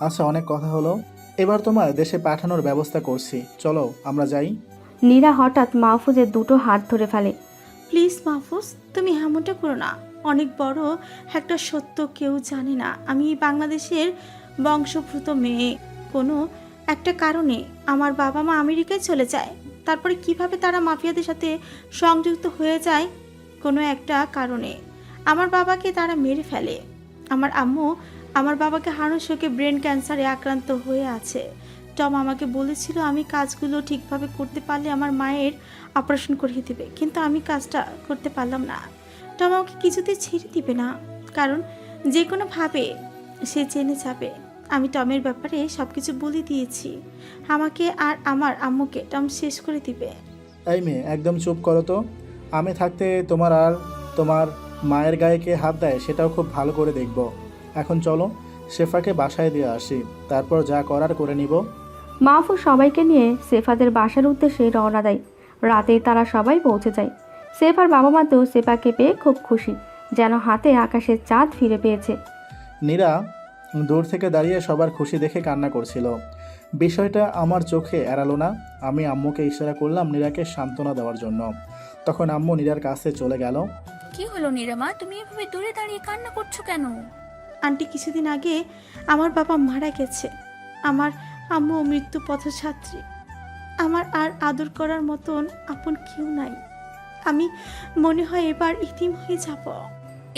আচ্ছা, অনেক কথা হলো, এবার তোমার দেশে পাঠানোর ব্যবস্থা করছি, চলো আমরা যাই। নীরা হঠাৎ মাহফুজের দুটো হাত ধরে ফেলে। প্লিজ মাহফুজ, তুমি এমনটা করো না। অনেক বড় একটা সত্য কেউ জানে না, আমি বাংলাদেশের বংশোদ্ভূত মেয়ে। কোনো একটা কারণে আমার বাবা মা আমেরিকায় চলে যায়, তারপরে কিভাবে তারা মাফিয়াদের সাথে সংযুক্ত হয়ে যায় কোনো একটা কারণে আমার বাবাকে তারা মেরে ফেলে। আমার আম্মু আমার বাবাকে হারানোর শোকে ব্রেন ক্যান্সারে আক্রান্ত হয়ে আছে। টম আমাকে বলেছিল আমি কাজগুলো ঠিকভাবে করতে পারলে আমার মায়ের অপারেশন করিয়ে দেবে, কিন্তু আমি কাজটা করতে পারলাম না। টম আমাকে কিছুতে ছেড়ে দিবে না, কারণ যে কোনোভাবে সে জেনে যাবে। আমি টমের ব্যাপারে সব কিছু বলে দিয়েছি। আমাকে আর আমার আম্মুকে টম শেষ করে দিবে। এই মেয়ে একদম চুপ করো তো। আমি থাকতে তোমার আর তোমার মায়ের গায়ে কে হাত দেয় সেটাও খুব ভালো করে দেখব। এখন চলো শেফাকে বাসায় দিয়ে আসি, তারপর যা করার করে নিব। মাহফুজ সবাইকে নিয়ে সেফাদের বাসার উদ্দেশ্যে রওনা দেয়। রাতেই তারা সবাই পৌঁছে যায়। সেফার বাবা মা তো সেফাকে পেয়ে খুব খুশি, যেন হাতে আকাশের চাঁদ ফিরে পেয়েছে। নীরা দূর থেকে দাঁড়িয়ে সবার খুশি দেখে কান্না করছিল। বিষয়টা আমার চোখে এড়ালো না। আমি আম্মুকে ইশারা করলাম নীরাকে সান্ত্বনা দেওয়ার জন্য। তখন আম্মু নীরার কাছে চলে গেল। কি হলো নীরামা, তুমি এভাবে দূরে দাঁড়িয়ে কান্না করছো কেন? আন্টি, কিছুদিন আগে আমার বাবা মারা গেছে। আমার আম্মু মৃত্যু পথযাত্রী। আমার আর আদর করার মতন আপন কেউ নাই। আমি মনে হয় এবার ইতিম হয়ে যাব।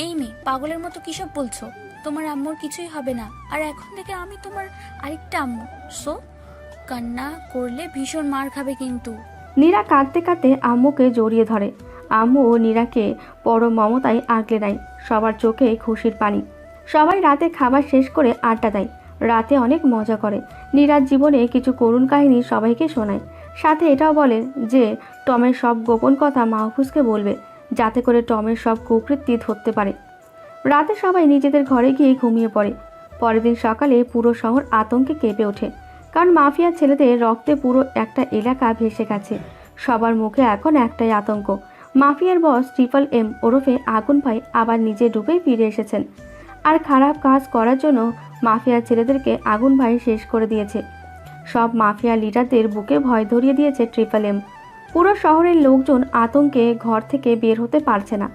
এই মেয়ে, পাগলের মতো কিসব বলছো? তোমার আম্মুর কিছুই হবে না, আর এখন থেকে আমি তোমার আরেকটা আম্মু। সো কান্না করলে ভীষণ মার খাবে কিন্তু। নীরা কাঁদতে কাঁদতে আম্মুকে জড়িয়ে ধরে। আম্মু ও নীরাকে পরম মমতায় আগলে নেয়। সবার চোখে খুশির পানি। সবাই রাতে খাবার শেষ করে আড্ডা দেয়। রাতে অনেক মজা করে। নীরার জীবনে কিছু করুণ কাহিনী সবাইকে শোনায়। সাথে এটাও বলে যে টমের সব গোপন কথা মাহফুজকে বলবে, যাতে করে টমের সব কুকৃতি ধরতে পারে। রাতে সবাই নিজেদের ঘরে গিয়ে ঘুমিয়ে পড়ে। পরের দিন সকালে পুরো শহর আতঙ্কে কেঁপে ওঠে, কারণ মাফিয়া ছেলেদের রক্তে পুরো একটা এলাকা ভেসে গেছে। সবার মুখে এখন একটাই আতঙ্ক, মাফিয়ার বস ট্রিপল এম ওরফে আগুন ভাই আবার নিজে ডুবেই ফিরে এসেছেন। আর খারাপ কাজ করার জন্য মাফিয়া ছেলেদেরকে আগুন ভাই শেষ করে দিয়েছে। সব মাফিয়া লিডারদের বুকে ভয় ধরিয়ে দিয়েছে ট্রিপল এম। পুরো শহরের লোকজন আতঙ্কে ঘর থেকে বের হতে পারছে না।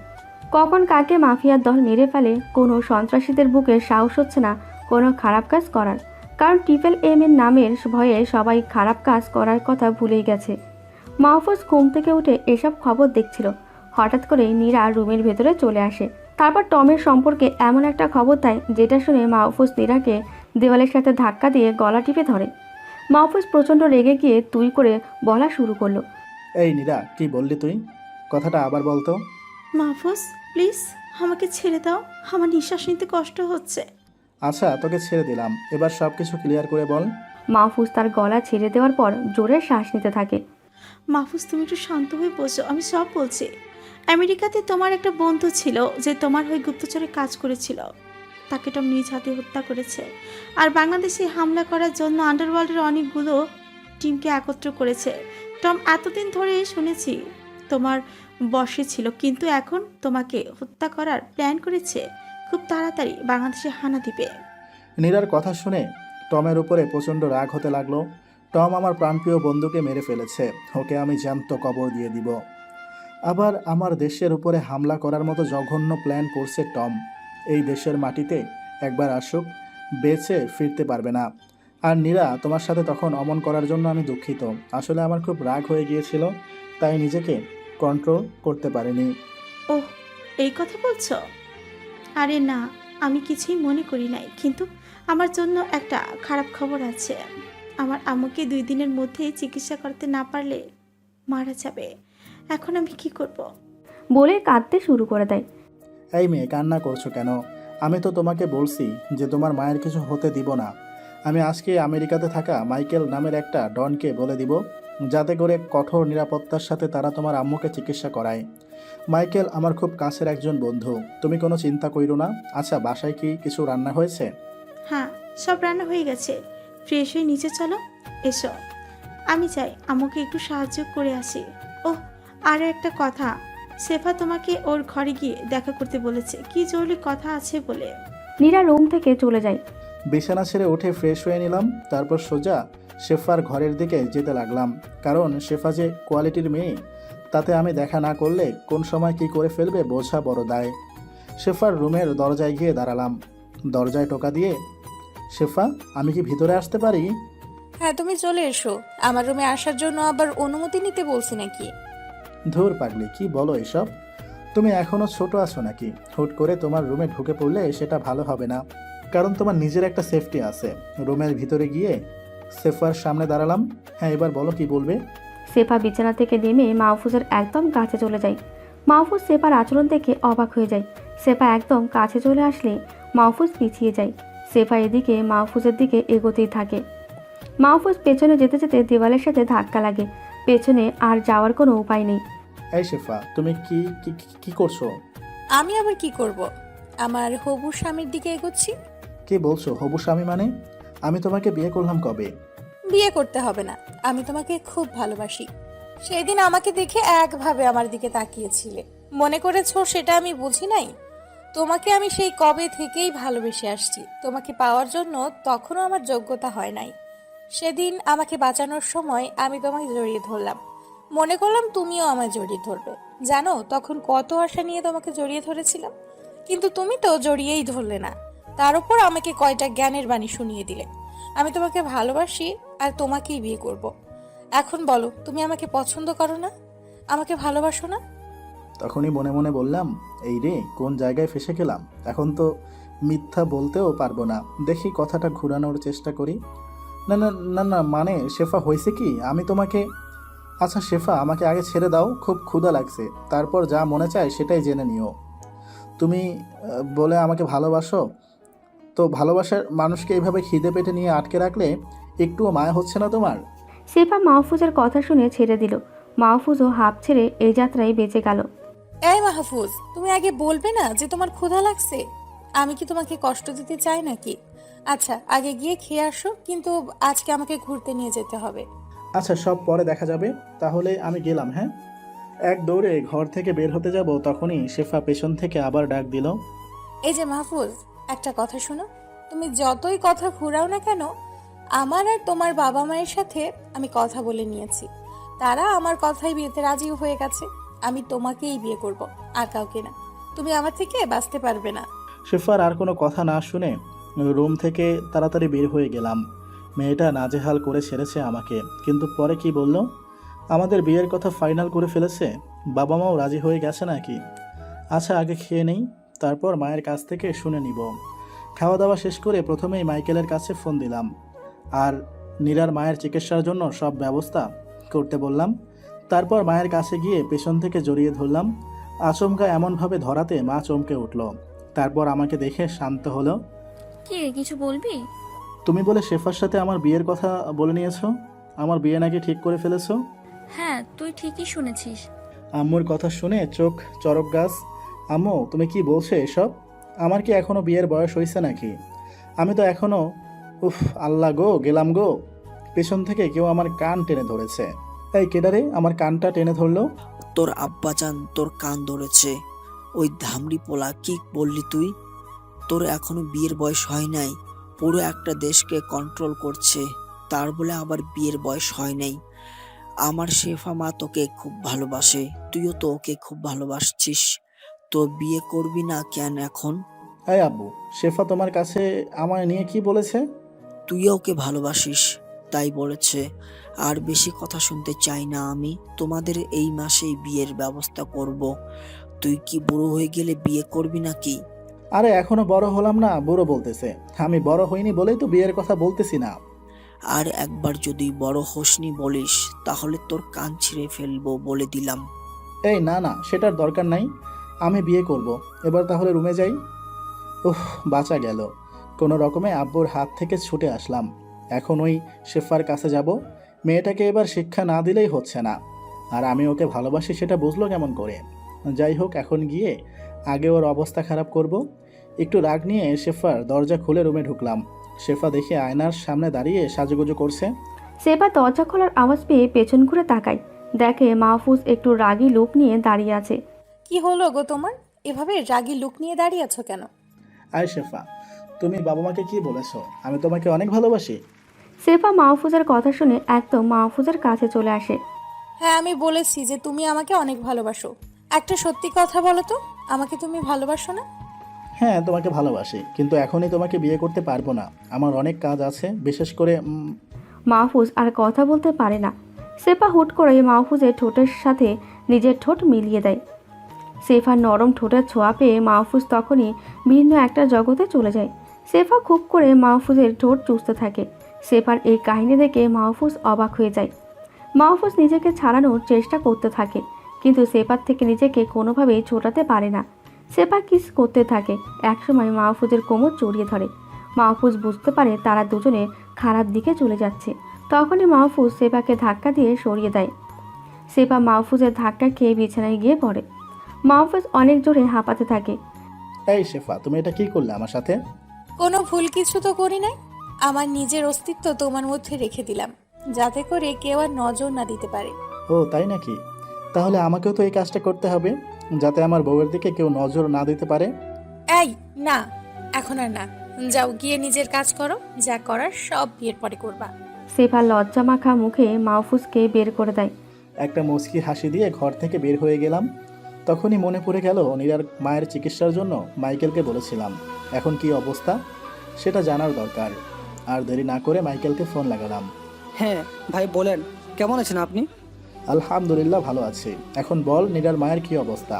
কখন কাকে মাফিয়ার দল মেরে ফেলে কোনো সন্ত্রাসীদের বুকে সাহস হচ্ছে না কোনো খারাপ কাজ করার, কারণ ট্রিপল এম এর নামের ভয়ে সবাই খারাপ কাজ করার কথা ভুলেই গেছে। মাহফুজ ঘুম থেকে উঠে এসব খবর দেখছিল। হঠাৎ করে নীরা রুমের ভেতরে চলে আসে। তারপর টমের সম্পর্কে এমন একটা খবর দেয় যেটা শুনে মাহফুজ নীরাকে দেওয়ালের সাথে ধাক্কা দিয়ে গলা টিপে ধরে। মাহফুজ প্রচণ্ড রেগে গিয়ে তুই করে বলা শুরু করলো। এই নীরা, কি বললি তুই? কথাটা আবার বলতো। মাহফুজ, প্লিজ আমাকে ছেড়ে দাও, আমার নিঃশ্বাস নিতে কষ্ট হচ্ছে। আচ্ছা, তোকে ছেড়ে দিলাম, এবার সব কিছু ক্লিয়ার করে বল। মাহফুজ তার গলা ছেড়ে দেওয়ার পর জোরে শ্বাস নিতে থাকে। মাহফুজ, তুমি একটু শান্ত হয়ে বোঝো, আমি সব বলছি। আমেরিকাতে তোমার একটা বন্ধু ছিল যে তোমার হয়ে গুপ্তচরে কাজ করেছিল। তাকে টম নিজ হাতে হত্যা করেছে। আর বাংলাদেশে হামলা করার জন্য আন্ডারওয়ার্ল্ডের অনেকগুলো টিমকে একত্র করেছে। টম এতদিন ধরে শুনেছি তোমার বশে ছিল, কিন্তু এখন তোমাকে হত্যা করার প্ল্যান করেছে। খুব তাড়াতাড়ি বাংলাদেশে হানা দিবে। নীরার কথা শুনে টমের উপরে প্রচণ্ড রাগ হতে লাগলো। টম আমার প্রাণপ্রিয় বন্ধুকে মেরে ফেলেছে, ওকে আমি জ্যান্ত কবর দিয়ে দিব। আবার আমার দেশের উপরে হামলা করার মতো জঘন্য প্ল্যান করছে টম। এই দেশের মাটিতে একবার আসুক, বেঁচে ফিরতে পারবে না। আর নীরা, তোমার সাথে তখন অমন করার জন্য আমি দুঃখিত। আসলে আমার খুব রাগ হয়ে গিয়েছিল, তাই নিজেকে কন্ট্রোল করতে পারিনি। ওহ, এই কথা বলছো? আরে না, আমি কিছুই মনে করি নাই, কিন্তু আমার জন্য একটা খারাপ খবর আছে। আমার আম্মুকে 2 দিনের মধ্যে চিকিৎসা করতে না পারলে মারা যাবে। এখন আমি কি করব? বলে কাঁদতে শুরু করে দেয়। এই মেয়ে, কান্না করছো কেন? আমি তো তোমাকে বলছি যে তোমার মায়ের কিছু হতে দিব না। আমি আজকে আমেরিকাতে থাকা মাইকেল নামের একটা ডনকে বলে দিব, যাতে করে কঠোর নিরাপত্তার সাথে তারা তোমার আম্মুকে চিকিৎসা করায়। মাইকেল আমার খুব কাছের একজন বন্ধু, তুমি কোনো চিন্তা কইরো না। আচ্ছা, বাসায় কি কিছু রান্না হয়েছে? হ্যাঁ, সব রান্না হয়ে গেছে। ফ্রেশ হয়ে নিচে চলো, এসো। আমি চাই আম্মুকে একটু সাহায্য করে আসি। ওহ, আর একটা কথা, সেফা তোমাকে ওর ঘরে গিয়ে দেখা করতে বলেছে, কি জরুরি কথা আছে বলে। নীরা রুম থেকে চলে যায়। বিছানা ছেড়ে উঠে ফ্রেশ হয়ে নিলাম, তারপর সোজা শেফার ঘরের দিকে যেতে লাগলাম। কারণ শেফা যে কোয়ালিটির মেয়ে, তাতে আমি দেখা না করলে কোন সময় কি করে ফেলবে বোঝা বড় দায়। শেফার রুমের দরজায় গিয়ে দাঁড়ালাম। দরজায় টোকা দিয়ে, শেফা, আমি কি ভিতরে আসতে পারি? হ্যাঁ, তুমি চলে এসো। আমার রুমে আসার জন্য আবার অনুমতি নিতে বলছি নাকি? ধুর পাগলি, কি বলো এসব? তুমি এখনো ছোট আছো নাকি? হুট করে তোমার রুমে ঢুকে পড়লে সেটা ভালো হবে না, কারণ তোমার নিজের একটা সেফটি আছে। রুমের ভিতরে গিয়ে সেফার সামনে দাঁড়ালাম। হ্যাঁ, এবার বলো, কি বলবে? সেফা বিছানা থেকে নেমে মাহফুজের একদম কাছে চলে যায়। মাহফুজ সেফার আচরণ দেখে অবাক হয়ে যায়। সেফা একদম কাছে চলে আসলে মাহফুজ পিছিয়ে যায়। সেফা এদিকে মাহফুজের দিকে এগোতেই থাকে। মাহফুজ পেছনে যেতে যেতে দেওয়ালের সাথে ধাক্কা লাগে। পেছনে আর যাওয়ার কোনো উপায় নেই। এই শেফা, তুমি কি কি কি- কি করছো? আমি আবার কি করব? আমার হবু স্বামীর দিকে এগোচ্ছি। কি বলছো হবু স্বামী মানে? আমি তোমাকে বিয়ে করলাম কবে? বিয়ে করতে হবে না, আমি তোমাকে খুব ভালোবাসি। সেদিন আমাকে দেখে একভাবে আমার দিকে তাকিয়েছিলে, মনে করেছো সেটা আমি বুঝি নাই? তোমাকে আমি সেই কবে থেকেই ভালোবেসে আসছি। তোমাকে পাওয়ার জন্য তখনও আমার যোগ্যতা হয় নাই। সেদিন আমাকে বাঁচানোর সময় আমি তোমাকে জড়িয়ে ধরলাম, মনে করলাম তুমিও আমায় জড়িয়ে ধরবে। জানো তখন কত আশা নিয়ে তোমাকে জড়িয়ে ধরেছিলাম, কিন্তু তুমি তো জড়িয়েই ধরলে না। তার উপর আমাকে কয়টা জ্ঞানের বাণী শুনিয়ে দিলে। আমি তোমাকে ভালোবাসি আর তোমাকেই বিয়ে করব। এখন বলো, তুমি আমাকে পছন্দ করো না? আমাকে ভালোবাসো না? তখনই মনে মনে বললাম, এই রে কোন জায়গায় ফেসে গেলাম। এখন তো মিথ্যা বলতেও পারবো না। দেখি কথাটা ঘোরানোর চেষ্টা করি। না না না না, মানে শেফা হয়েছে কি, আমি তোমাকে... আচ্ছা শেফা, আমাকে আগে ছেড়ে দাও, খুব ক্ষুধা লাগছে, তারপর যা মনে চায় সেটাই জেনে নিও। তুমি বলে আমাকে ভালোবাসো, তো ভালোবাসার মানুষকে এইভাবে খিদে পেটে নিয়ে আটকে রাখলে একটুও মায়া হচ্ছে না তোমার? শেফা মাহফুজের কথা শুনে ছেড়ে দিল। মাহফুজও হাঁপ ছেড়ে এই যাত্রায় বেঁচে গেল। এই মাহফুজ, তুমি আগে বলবে না যে তোমার ক্ষুধা লাগছে? আমি কি তোমাকে কষ্ট দিতে চাই নাকি? আচ্ছা আগে গিয়ে খেয়ে আসো, কিন্তু আজকে আমাকে ঘুরতে নিয়ে যেতে হবে। আচ্ছা সব পরে দেখা যাবে, তাহলে আমি গেলাম। হ্যাঁ। এক দৌড়ে ঘর থেকে বের হতে যাব, তখনই শেফা পেছন থেকে আবার ডাক দিল। এই যে মাহফুজ, একটা কথা শোনো। তুমি যতই কথা ঘুরাও না কেন, আমার আর তোমার বাবা মায়ের সাথে আমি কথা বলে নিয়েছি। তারা আমার কথাই বিয়েতে রাজি হয়ে গেছে। আমি তোমাকেই বিয়ে করব, আর কাউকে না। তুমি আমার থেকে বাঁচতে পারবে না। শেফার আর কোনো কথা না শুনে রুম থেকে তাড়াতাড়ি বের হয়ে গেলাম। মেয়েটা নাজেহাল করে ছেড়েছে আমাকে, কিন্তু পরে কি বলল? আমাদের বিয়ের কথা ফাইনাল করে ফেলেছে। বাবা মাও রাজি হয়ে গেছে নাকি? আচ্ছা আগে খেয়ে নেই, তারপর মায়ের কাছ থেকে শুনে নিব। খাওয়া দাওয়া শেষ করে প্রথমেই মাইকেলের কাছে ফোন দিলাম, আর নীরার মায়ের চিকিৎসার জন্য সব ব্যবস্থা করতে বললাম। তারপর মায়ের কাছে গিয়ে পেছন থেকে জড়িয়ে ধরলাম। আচমকা এমনভাবে ধরাতে মা চমকে উঠল। তারপর আমাকে দেখে শান্ত হলো। কি রে, কিছু বলবি? তুমি বলে শেফার সাথে আমার বিয়ের কথা বলে নিয়েছো? আমার বিয়ে নাকি ঠিক করে ফেলেছো? হ্যাঁ, তুই ঠিকই শুনেছিস। আম্মুর কথা শুনে চোখ চরক গাছ। আম্মু তুমি কি বলছো এসব? আমার কি এখনো বিয়ের বয়স হয়েছে নাকি? আমি তো এখনো... উফ আল্লাহ গো, গেলাম গো। পেছন থেকে কেউ আমার কান টেনে ধরেছে। এই কেডারে আমার কানটা টেনে ধরলো? তোর আব্বাজান তোর কান ধরেছে। ওই ধামড়ি পোলা, কি বললি তুই? তোর এখনো বিয়ের বয়স হয় নাই। পুরো একটা দেশকে কন্ট্রোল করছে, তার বলে আবার বিয়ের বয়স হয় নাই। আমার শেফা মা তোকে খুব ভালোবাসে, তুইও তো ওকে খুব ভালোবাসছিস। তো বিয়ে করবি না কেন এখন? এই আব্বু, শেফা তোমার কাছে আমায় নিয়ে কি বলেছে? তুইও ওকে ভালোবাসিস, তাই বলেছে। আর বেশি কথা শুনতে চাই না আমি। তোমাদের এই মাসেই বিয়ের ব্যবস্থা করব। তুই কি বুড়ো হয়ে গেলে বিয়ে করবি নাকি? আরে এখনো বড় হলাম না, বুড়ো বলতেছে? আমি বড় হইনি বলেই তো বিয়ের কথা বলতেছি না। আর একবার যদি বড় হোসনি বলিস, তাহলে তোর কান ছিঁড়ে ফেলবো বলে দিলাম। এই না না, সেটার দরকার নাই, আমি বিয়ে করব। এবার তাহলে রুমে যাই। উফ, বাঁচা গেল। কোনো রকমে আব্বুর হাত থেকে ছুটে আসলাম। এখন ওই শেফার কাছে যাব। মেয়েটাকে এবার শিক্ষা না দিলেই হচ্ছে না। আর আমি ওকে ভালোবাসি সেটা বুঝলো কেমন করে? যাই হোক, এখন গিয়ে আগে ওর অবস্থা খারাপ করব। একটু রাগ নিয়ে শেফার দরজা খুলে রুমে ঢুকলাম। শেফা দেখে আয়নার সামনে দাঁড়িয়ে সাজুগুজু করছে। শেফা দরজা খোলার আওয়াজ পেয়ে পেছন ঘুরে তাকায়, দেখে মাহফুজ একটু রাগী লুক নিয়ে দাঁড়িয়ে আছে। কি হলো গো তোমার? এভাবে রাগী লুক নিয়ে দাঁড়িয়ে আছো কেন? আয় শেফা, তুমি বাবা মাকে কি বলেছো আমি তোমাকে অনেক ভালোবাসি? শেফা মাহফুজের কথা শুনে একদম মাহফুজের কাছে চলে আসে। হ্যাঁ, আমি বলেছি যে তুমি আমাকে অনেক ভালোবাসো। একটা সত্যি কথা বলো তো, আমাকে তুমি ভালোবাসো না? হ্যাঁ তোমাকে ভালোবাসি, কিন্তু এখনই তোমাকে বিয়ে করতে পারবো না। আমার অনেক কাজ আছে, বিশেষ করে মাহফুজ আর কথা বলতে পারে না। শেফা হুট করে মাহফুজের ঠোঁটের সাথে নিজের ঠোঁট মিলিয়ে দেয়। শেফার নরম ঠোঁটের ছোঁয়া পেয়ে মাহফুজ তখনই ভিন্ন একটা জগতে চলে যায়। শেফা খুব করে মাহফুজের ঠোঁট চুষতে থাকে। শেফার এই কাহিনী দেখে মাহফুজ অবাক হয়ে যায়। মাহফুজ নিজেকে ছাড়ানোর চেষ্টা করতে থাকে, কিন্তু শেফার থেকে নিজেকে কোনোভাবেই ছোটাতে পারে না। শেফা কিস করতে থাকে। একসময় মাহফুজের কোমর জড়িয়ে ধরে। মাহফুজ বুঝতে পারে তারা দুজনে খারাপ দিকে চলে যাচ্ছে। তখনই মাহফুজ শেফাকে ধাক্কা দিয়ে সরিয়ে দেয়। সেফা মাহফুজের ধাক্কা খেয়ে বিছানায় গিয়ে পড়ে। মাহফুজ অনেক জোরে হাঁপাতে থাকে। এই শেফা, তুমি এটা কি করলে আমার সাথে? কোনো ভুল কিছু তো করি নাই। আমার নিজের অস্তিত্ব তোমার মধ্যে রেখে দিলাম, যাতে করে কেউ আর নজর না দিতে পারে। ও তাই নাকি? তাহলে আমাকেও তো এই কাজটা করতে হবে, যাতে আমার বউয়ের দিকে কেউ নজর না দিতে পারে। এই না, এখন আর না। যাও গিয়ে নিজের কাজ করো, যা করার সব বিয়ের পরে করবা। সেফা লজ্জা মাখা মুখে মাহফুজকে বের করে দেয়। একটা মুচকি হাসি দিয়ে ঘর থেকে বের হয়ে গেলাম। তখনই মনে পড়ে গেল নীরার মায়ের চিকিৎসার জন্য মাইকেলকে বলেছিলাম। এখন কি অবস্থা সেটা জানার দরকার। আর দেরি না করে মাইকেলকে ফোন লাগালাম। হ্যাঁ ভাই বলেন, কেমন আছেন আপনি? আলহামদুলিল্লাহ ভালো আছি। এখন বল, নীরার মায়ের কি অবস্থা?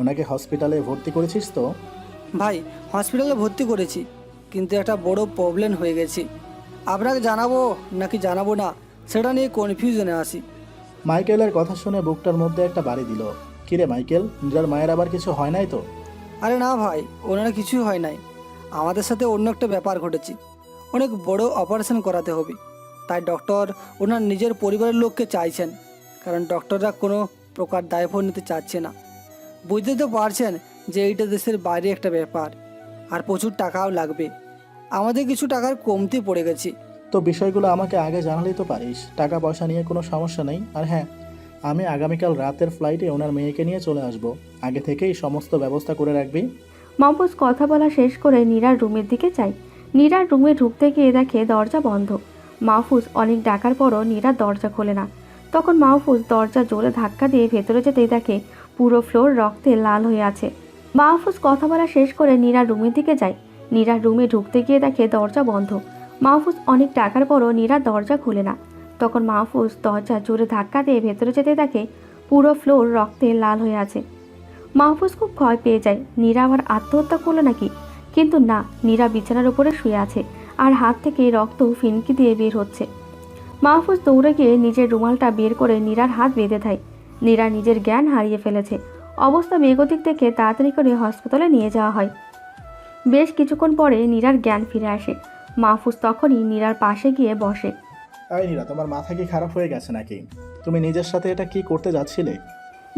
ওনাকে হসপিটালে ভর্তি করেছিস তো? ভাই হসপিটালে ভর্তি করেছি, কিন্তু একটা বড় প্রবলেম হয়ে গেছে। আপনাকে জানাবো নাকি জানাবো না সেটা নিয়ে কনফিউশনে আছি। মাইকেলের কথা শুনে বুকটার মধ্যে একটা বাড়ি দিল। কিরে মাইকেল, নীরার মায়ের আবার কিছু হয় নাই তো? আরে না ভাই, ওনারা কিছুই হয় নাই। আমাদের সাথে অন্য একটা ব্যাপার ঘটেছে। অনেক বড় অপারেশন করাতে হবে, তাই ডক্টর ওনার নিজের পরিবারের লোককে চাইছেন, কারণ ডক্টররা কোনো প্রকার দায়ভার নিতে চাচ্ছে না। বুঝতে তো পারছেন যে এইটা দেশের বাইরে একটা ব্যাপার, আর প্রচুর টাকাও লাগবে। আমাদের কিছু টাকার কমতি পড়ে গেছে। তো বিষয়গুলো আমাকে আগে জানালেই তো পারিস। টাকা পয়সা নিয়ে কোনো সমস্যা নেই। আর হ্যাঁ, আমি আগামীকাল রাতের ফ্লাইটে ওনার মেয়েকে নিয়ে চলে আসব। আগে থেকেই সমস্ত ব্যবস্থা করে রাখবি। মাহফুজ কথা বলা শেষ করে নীরার রুমের দিকে যায়। নীরার রুমে ঢুকতে গিয়ে দেখে দরজা বন্ধ। মাহফুজ অনেক ডাকার পরও নীরার দরজা খোলে না। তখন মাহফুজ দরজা জোরে ধাক্কা দিয়ে ভেতরে যেতেই দেখে পুরো ফ্লোর রক্তে লাল হয়ে আছে। মাহফুজ কথা বলা শেষ করে নীরার রুমের দিকে যায়। নীরার রুমে ঢুকতে গিয়ে দেখে দরজা বন্ধ। মাহফুজ অনেক ডাকার পরও নীরার দরজা খোলে না। তখন মাহফুজ দরজা জোরে ধাক্কা দিয়ে ভেতরে যেতে দেখে পুরো ফ্লোর রক্তে লাল হয়ে আছে। মাহফুজ খুব ভয় পেয়ে যায়। নীরা আবার আত্মহত্যা করলো নাকি? কিন্তু না, নীরা বিছানার উপরে শুয়ে আছে আর হাত থেকে রক্ত ফিনকি দিয়ে বের হচ্ছে। মাহফুজ দৌড়ে গিয়ে নিজের রুমালটা বের করে নীরার হাত বেঁধে দেয়। নীরা নিজের জ্ঞান হারিয়ে ফেলেছে। অবস্থা বেগতিক দেখে তাড়াতাড়ি করে হাসপাতালে নিয়ে যাওয়া হয়। বেশ কিছুক্ষণ পরে নীরার জ্ঞান ফিরে আসে। মাহফুজ তখনই নীরার পাশে গিয়ে বসে। আরে নীরা, তোমার মাথা কি খারাপ হয়ে গেছে নাকি? তুমি নিজের সাথে এটা কি করতে যাচ্ছিলে?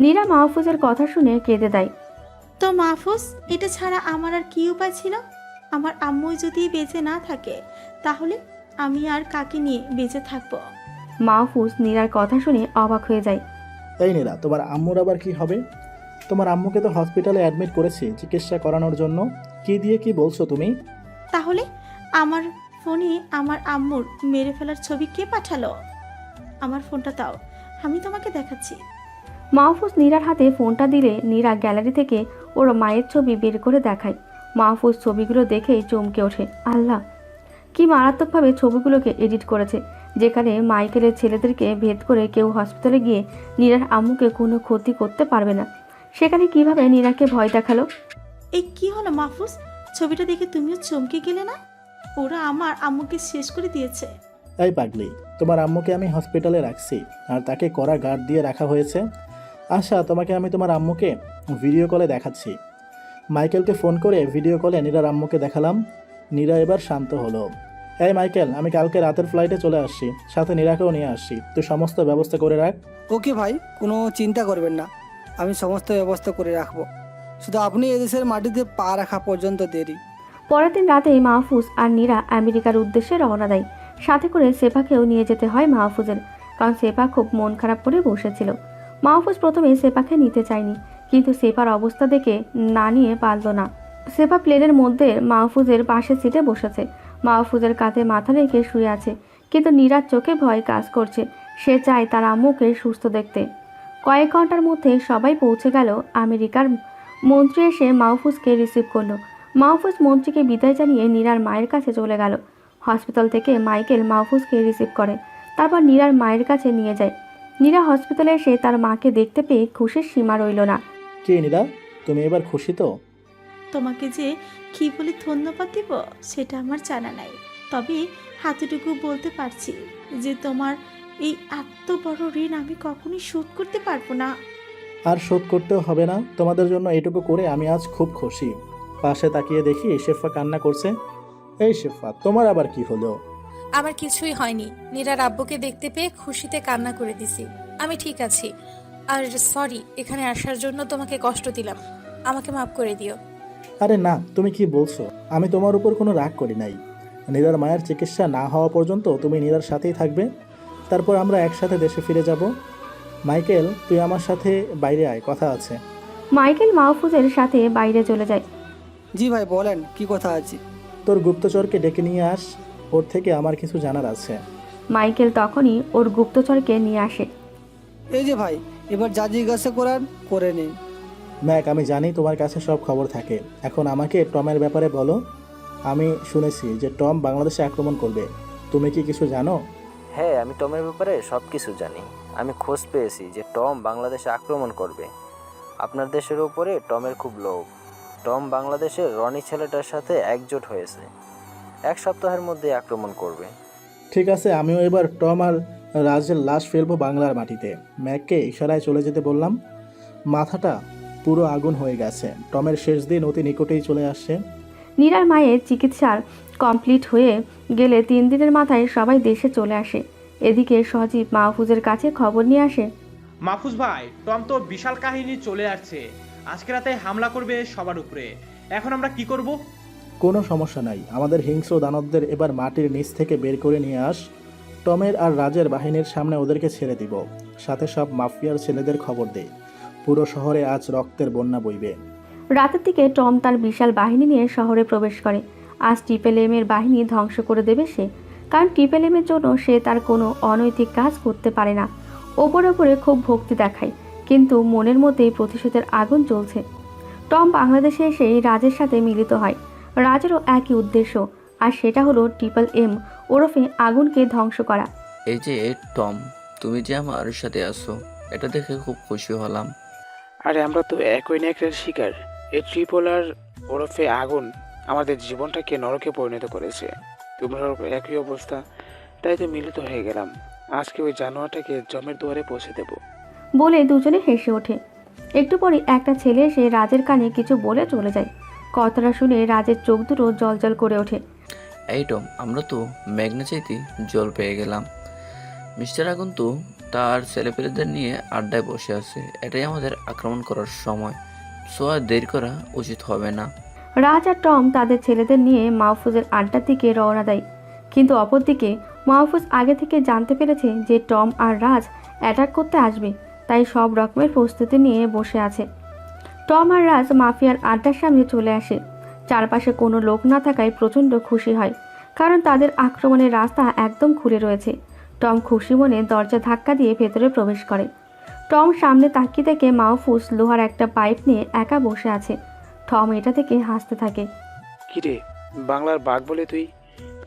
নীরা মাহফুজের কথা শুনে কেঁদে দেয়। তো মাহফুজ, এটা ছাড়া আমার আর কি উপায় ছিল? আমার আম্মু যদি বেঁচে না থাকে, তাহলে আমি আর কাকে নিয়ে বেঁচে থাকবো? মাহফুজ নীরার কথা শুনে অবাক হয়ে যায়। এই নীরা, তোমার আম্মুর আবার কি হবে? তোমার আম্মুকে তো হসপিটালে অ্যাডমিট করেছি চিকিৎসা করানোর জন্য। কি দিয়ে কি বলছো তুমি? তাহলে আমার ফোনে আমার আম্মুর মেরে ফেলার ছবি কে পাঠালো? আমার ফোনটা দাও, আমি তোমাকে দেখাচ্ছি। মাহফুজ নীরার হাতে ফোনটা দিলে নীরা গ্যালারি থেকে ওর মায়ের ছবি বের করে দেখায়। মাহফুজ ছবিগুলো দেখেই চমকে ওঠে। আল্লাহ, কি মারাত্মকভাবে ছবিগুলোকে এডিট করেছে, যেখানে মাইকেলের ছেলেদেরকে ভেদ করে কেউ হসপিটালে গিয়ে নীরার আম্মুকে কোনো ক্ষতি করতে পারবে না, সেখানে কিভাবে নীরাকে ভয় দেখালো। এই কি হলো মাহফুজ? ছবিটা দেখে তুমিও চমকে গেলে না? ওরা আমার আম্মুকে শেষ করে দিয়েছে। এই পাগলি, তোমার আম্মুকে আমি হসপিটালে রাখছি আর তাকে কড়া গার্ড দিয়ে রাখা হয়েছে। আচ্ছা, তোমাকে আমি তোমার আম্মুকে ভিডিও কলে দেখাচ্ছি। মাইকেলকে ফোন করে ভিডিও কলে নীরার আম্মুকে দেখালাম। নীরা এবার শান্ত হলো। এই মাইকেল, আমি কালকে রাতের ফ্লাইটে চলে আসছি, সাথে নীরাকেও নিয়ে আসছি। তুই সমস্ত ব্যবস্থা করে রাখ। ওকে ভাই, কোনো চিন্তা করবেন না, আমি সমস্ত ব্যবস্থা করে রাখবো। শুধু আপনি এদেশের মাটিতে পা রাখা পর্যন্ত দেরি। পরের দিন রাতে মাহফুজ আর নীরা আমেরিকার উদ্দেশ্যে রওনা দেয়। সাথে করে সেফাকেও নিয়ে যেতে হয় মাহফুজের, কারণ সেফা খুব মন খারাপ করে বসেছিল। মাহফুজ প্রথমে সেফাকে নিতে চায়নি, কিন্তু সেফার অবস্থা দেখে না নিয়ে পারল না। সেফা প্লেনের মধ্যে মাহফুজের পাশের সিটে বসেছে। মাহফুজের কাঁধে মাথা রেখে শুয়ে আছে, কিন্তু নীরার চোখে ভয় কাজ করছে। সে চায় তার আম্মুকে সুস্থ দেখতে। কয়েক ঘন্টার মধ্যে সবাই পৌঁছে গেল। আমেরিকার মন্ত্রী এসে মাহফুজকে রিসিভ করলো। মাহফুজ মন্ত্রীকে বিদায় জানিয়ে নীরার মায়ের কাছে চলে গেল। হসপিটাল থেকে মাইকেল মাহফুজকে রিসিভ করে, তারপর নীরার মায়ের কাছে নিয়ে যায়। নীরা হসপিটালে এসে তার মাকে দেখতে পেয়ে খুশির সীমা রইল না। কি নীরা, তুমি এবার খুশি তো? তোমাকে যে কি বলে ধন্যবাদ দিব সেটা আমার জানা নাই, তবে হাতটুকু বলতে পারছি যে তোমার এই এত বড় ঋণ আমি কখনোই শোধ করতে পারবো না। আর শোধ করতেও হবে না। তোমাদের জন্য এটুকু করে আমি আজ খুব খুশি। পাশে তাকিয়ে দেখি শেফা কান্না করছে। এই শেফা, তোমার আবার কি হলো? আমার কিছুই হয়নি, নীরার আব্বুকে দেখতে পেয়ে খুশিতে কান্না করে দিছি। আমি ঠিক আছি। আর সরি এখানে আসার জন্য তোমাকে কষ্ট দিলাম, আমাকে মাফ করে দিও। আরে না, তুমি কি বলছো? আমি তোমার উপর কোনো রাগ করি নাই। নীরার মায়ের চিকিৎসা না হওয়া পর্যন্ত তুমি নীরার সাথেই থাকবে, তারপর আমরা একসাথে দেশে ফিরে যাব। মাইকেল, তুই আমার সাথে বাইরে আয়, কথা আছে। মাইকেল মাহফুজের সাথে বাইরে চলে যায়। জি ভাই বলেন, কি কথা আছে? তোর গুপ্তচরকে ডেকে নিয়ে আস, ওর থেকে আমার কিছু জানার আছে। মাইকেল তখনই ওর গুপ্তচরকে নিয়ে আসে। এই যে ভাই, এবার যা জিজ্ঞাসা করার করে নিন। ম্যাক, আমি জানি তোমার কাছে সব খবর থাকে, এখন আমাকে টমের ব্যাপারে বলো। আমি শুনেছি যে টম বাংলাদেশে আক্রমণ করবে, তুমি কি কিছু জানো? হ্যাঁ, আমি টমের ব্যাপারে সব কিছু জানি। আমি খোঁজ পেয়েছি যে টম বাংলাদেশে আক্রমণ করবে। আপনার দেশের উপরে টমের খুব লোভ। টম বাংলাদেশের রনি ছেলেটার সাথে একজোট হয়েছে, 1 সপ্তাহের মধ্যে আক্রমণ করবে। ঠিক আছে, আমিও এবার টম আর রাজের লাশ ফেলবো বাংলার মাটিতে। ম্যাককে ইশারায় চলে যেতে বললাম। মাথাটা পুরো আগুন হয়ে গেছে, টমের শেষ দিন অতি নিকটেই চলে আসছে। নীরার মায়ের চিকিৎসার কমপ্লিট হয়ে গেলে 3 দিনের মাথায় সবাই দেশে চলে আসে। এদিকে সজীব মাহফুজের কাছে খবর নিয়ে আসে। মাহফুজ ভাই, টম তো বিশাল কাহিনী চলে আসছে, আজকে রাতে হামলা করবে সবার উপরে। এখন আমরা কি করব? কোনো সমস্যা নাই, আমাদের হিংস্র দানবদের এবার মাটির নিচ থেকে বের করে নিয়ে আস। টমের আর রাজের বাহিনীর সামনে ওদেরকে ছেড়ে দিব, সাথে সব মাফিয়ার ছেলেদের খবর দেই। পুরো শহরে আজ রক্তের বন্যা বইবে। রাতের দিকে টম তার বিশাল বাহিনী নিয়ে শহরে প্রবেশ করে। আজ ট্রিপল এমের বাহিনী ধ্বংস করে দেবে সে, কারণ ট্রিপল এমের জন্য সে তার কোনো অনৈতিক কাজ করতে পারে না। ওপরে ওপরে খুব ভক্তি দেখায়, কিন্তু মনের মধ্যেই প্রতিশোধের আগুন জ্বলছে। টম বাংলাদেশে এসেই রাজের সাথে মিলিত হয়। রাজেরও একই উদ্দেশ্য, আর সেটা হলো ট্রিপল এম ওরফে আগুনকে ধ্বংস করা। এই যে টম, তুমি যে আমার সাথে আসো, এটা দেখে খুব খুশি হলাম। আরে আমরা তো একই নেকড়ের শিকার। এই ট্রিপলার ওরফে আগুন আমাদের জীবনটাকে নরকে পরিণত করেছে। তোমরা একই অবস্থা, তাই তো মিলিত হয়ে গেলাম। আজকে ওই জানোয়ারটাকে জমের দুয়ারে পৌঁছে দেব বলে দুজনে হেসে ওঠে। একটু পরে একটা ছেলে এসে রাজের কানে কিছু বলে চলে যায়। কথাটা শুনে রাজের চোখ দুটো জলজল করে ওঠে। এই টম, আমরা তো মেঘনা চাইতে জল পেয়ে গেলাম। মিস্টার আগুন তো তার ছেলেপেলেদের নিয়ে আড্ডায় বসে আছে, এটাই আমাদের আক্রমণ করার সময়। সো আর দেরি করা উচিত হবে না। রাজ আর টম তাদের ছেলেদের নিয়ে মাহফুজের আড্ডার দিকে রওনা দেয়, কিন্তু অপরদিকে মাহফুজ আগে থেকে জানতে পেরেছে যে টম আর রাজ অ্যাটাক করতে আসবে, তাই সব রকমের প্রস্তুতি নিয়ে বসে আছে। টম আর রাজ মাফিয়ার আড্ডার সামনে চলে আসে। চারপাশে কোনো লোক না থাকায় প্রচণ্ড খুশি হয়, কারণ তাদের আক্রমণের রাস্তা একদম খুলে রয়েছে। টম খুশি মনে দরজা ধাক্কা দিয়ে ভেতরে প্রবেশ করে। টম সামনে তাকিয়ে দেখে মাহফুজ লোহার একটা পাইপ নিয়ে একা বসে আছে। টম এটা থেকে হাসতে থাকে। কিরে, বাংলার বাঘ বলে তুই?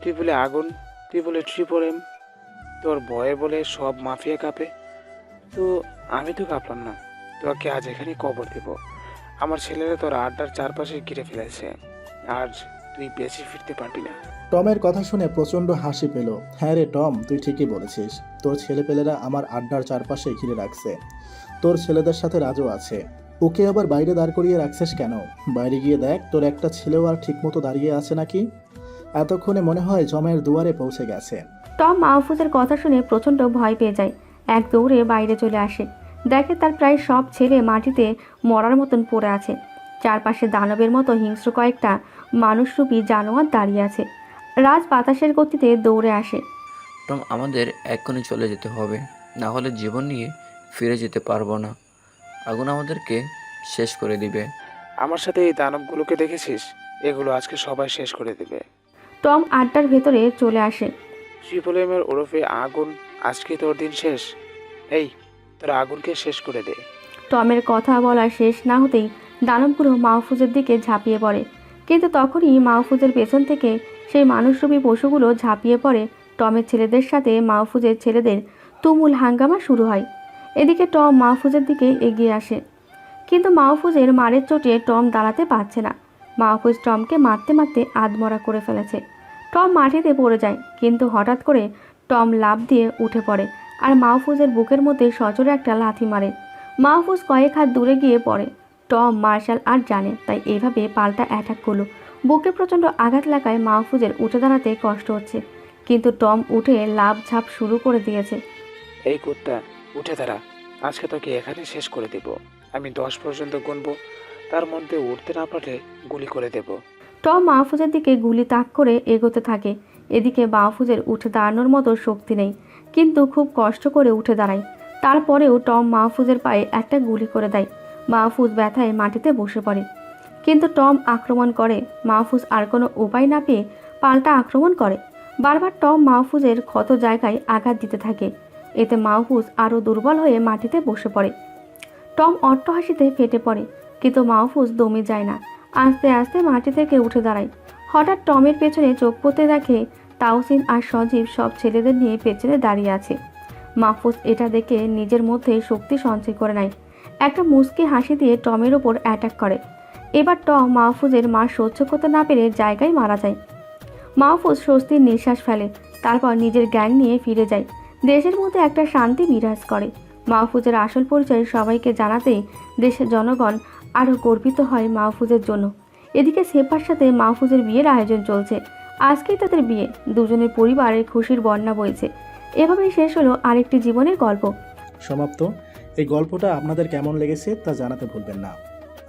তুই বলে আগুন, তুই বলে ট্রিপল এম, তোর ভয়ে বলে সব মাফিয়া কাঁপে। তো আমি তো কাঁপলাম না, তোকে আজ এখানে কবর দেব। আমার ছেলেরা তোর আড্ডার চারপাশে ঘিরে ফেলেছে, আজ তুই বেঁচে ফিরতে পারবি না। টমের কথা শুনে প্রচণ্ড হাসি পেল। হ্যাঁ রে টম, তুই ঠিকই বলেছিস, তোর ছেলেপেলেরা আমার আড্ডার চারপাশে ঘিরে রাখছে। তোর ছেলেদের সাথে রাজও আছে, ওকে আবার বাইরে দাঁড় করিয়ে রাখছিস কেন? বাইরে গিয়ে দেখ তোর একটা ছেলেও আর ঠিকমতো দাঁড়িয়ে আছে নাকি। এতক্ষণে মনে হয় জমের দুয়ারে পৌঁছে গেছে। টম মাহফুজের কথা শুনে প্রচণ্ড ভয় পেয়ে যায়। এক দৌড়ে বাইরে চলে আসে, দেখে তার প্রায় সব ছেলে মাটিতে মরার মতন পড়ে আছে। চারপাশে দানবের মতো হিংস্র কয়েকটা মানুষরূপী জানোয়ার দাঁড়িয়ে আছে। রাজ বাতাসের গতিতে দৌড়ে আসে। টম, আমাদের এক্ষুনি চলে যেতে হবে, না হলে জীবন নিয়ে ফিরে যেতে পারবো না। আগুন আমাদেরকে শেষ করে দিবে। আমার সাথে এই দানবগুলোকে দেখেছিস? এগুলো আজকে সবাই শেষ করে দেবে। টম আড্ডার ভেতরে চলে আসে। ট্রিপল এমের ওরফে আগুন, আজকে তোর দিন শেষ। এই, তোর আগুনকে শেষ করে দে। টমের কথা বলা শেষ না হতেই দানবগুলো মাহফুজের দিকে ঝাঁপিয়ে পড়ে, কিন্তু তখনই মাহফুজের পেছন থেকে সেই মানুষরূপী পশুগুলো ঝাঁপিয়ে পড়ে। টমের ছেলেদের সাথে মাহফুজের ছেলেদের তুমুল হাঙ্গামা শুরু হয়। এদিকে টম মাহফুজের দিকে এগিয়ে আসে, কিন্তু মাহফুজের মারের চোটে টম দাঁড়াতে পারছে না। মাহফুজ টমকে মারতে মারতে আধমরা করে ফেলেছে। টম মাটিতে পড়ে যায়, কিন্তু হঠাৎ করে টম লাফ দিয়ে উঠে পড়ে আর মাহফুজের বুকের মধ্যে সজোরে একটা লাথি মারে। মাহফুজ কয়েক হাত দূরে গিয়ে পড়ে। টম মার্শাল আর্ট জানে, তাই এইভাবে পাল্টা অ্যাটাক করলো। বুকে প্রচণ্ড আঘাত লাগায় মাহফুজের উঠে দাঁড়াতে কষ্ট হচ্ছে, কিন্তু টম উঠে লাফ ঝাঁপ শুরু করে দিয়েছে। এই কুত্তা, উঠে দাঁড়া, আজকে তোকে এখানে শেষ করে দেব। আমি 10 পর্যন্ত গুনবো, তার মধ্যে উঠতে না পারলে গুলি করে দেব। টম মাহফুজের দিকে গুলি তাক করে এগোতে থাকে। এদিকে মাহফুজের উঠে দাঁড়ানোর মতো শক্তি নেই, কিন্তু খুব কষ্ট করে উঠে দাঁড়ায়। তারপরেও টম মাহফুজের পায়ে একটা গুলি করে দেয়। মাহফুজ ব্যথায় মাটিতে বসে পড়ে, কিন্তু টম আক্রমণ করে। মাহফুজ আর কোনো উপায় না পেয়ে পাল্টা আক্রমণ করে। বারবার টম মাহফুজের ক্ষত জায়গায় আঘাত দিতে থাকে। এতে মাহফুজ আরও দুর্বল হয়ে মাটিতে বসে পড়ে। টম অট্টহাসিতে ফেটে পড়ে, কিন্তু মাহফুজ দমে যায় না। আস্তে আস্তে মাটি থেকে উঠে দাঁড়ায়। হঠাৎ টমের পেছনে চোখ পড়তে দেখে তাওসিন আর সজীব সব ছেলেদের নিয়ে পেছনে দাঁড়িয়ে আছে। মাহফুজ এটা দেখে নিজের মধ্যে শক্তি সঞ্চয় করে নেয়। একটা মুচকি হাসি দিয়ে টমের ওপর অ্যাটাক করে। এবার টম মাহফুজের মার সহ্য করতে না পেরে জায়গায় মারা যায়। মাহফুজ স্বস্তির নিঃশ্বাস ফেলে, তারপর নিজের গ্যাং নিয়ে ফিরে যায়। দেশের মধ্যে একটা শান্তি বিরাজ করে। মাহফুজের আসল পরিচয় সবাইকে জানাতেই দেশের জনগণ আরও গর্বিত হয় মাহফুজের জন্য। এদিকে সেফার সাথে মাহফুজের বিয়ের আয়োজন চলছে। আজকেই তাদের বিয়ে। দুজনের পরিবারের খুশির বন্যা বইছে। এভাবেই শেষ হলো আরেকটি জীবনের গল্প। সমাপ্ত। এই গল্পটা আপনাদের কেমন লেগেছে তা জানাতে ভুলবেন না।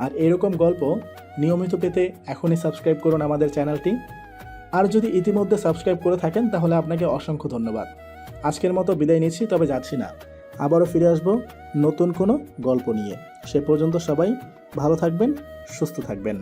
আর এরকম গল্প নিয়মিত পেতে এখনই সাবস্ক্রাইব করুন আমাদের চ্যানেলটি। আর যদি ইতিমধ্যে সাবস্ক্রাইব করে থাকেন তাহলে আপনাকে অসংখ্য ধন্যবাদ। আজকের মতো বিদায় নিচ্ছি, তবে যাচ্ছি না। আবারও ফিরে আসবো নতুন কোনো গল্প নিয়ে। সে পর্যন্ত সবাই ভালো থাকবেন, সুস্থ থাকবেন।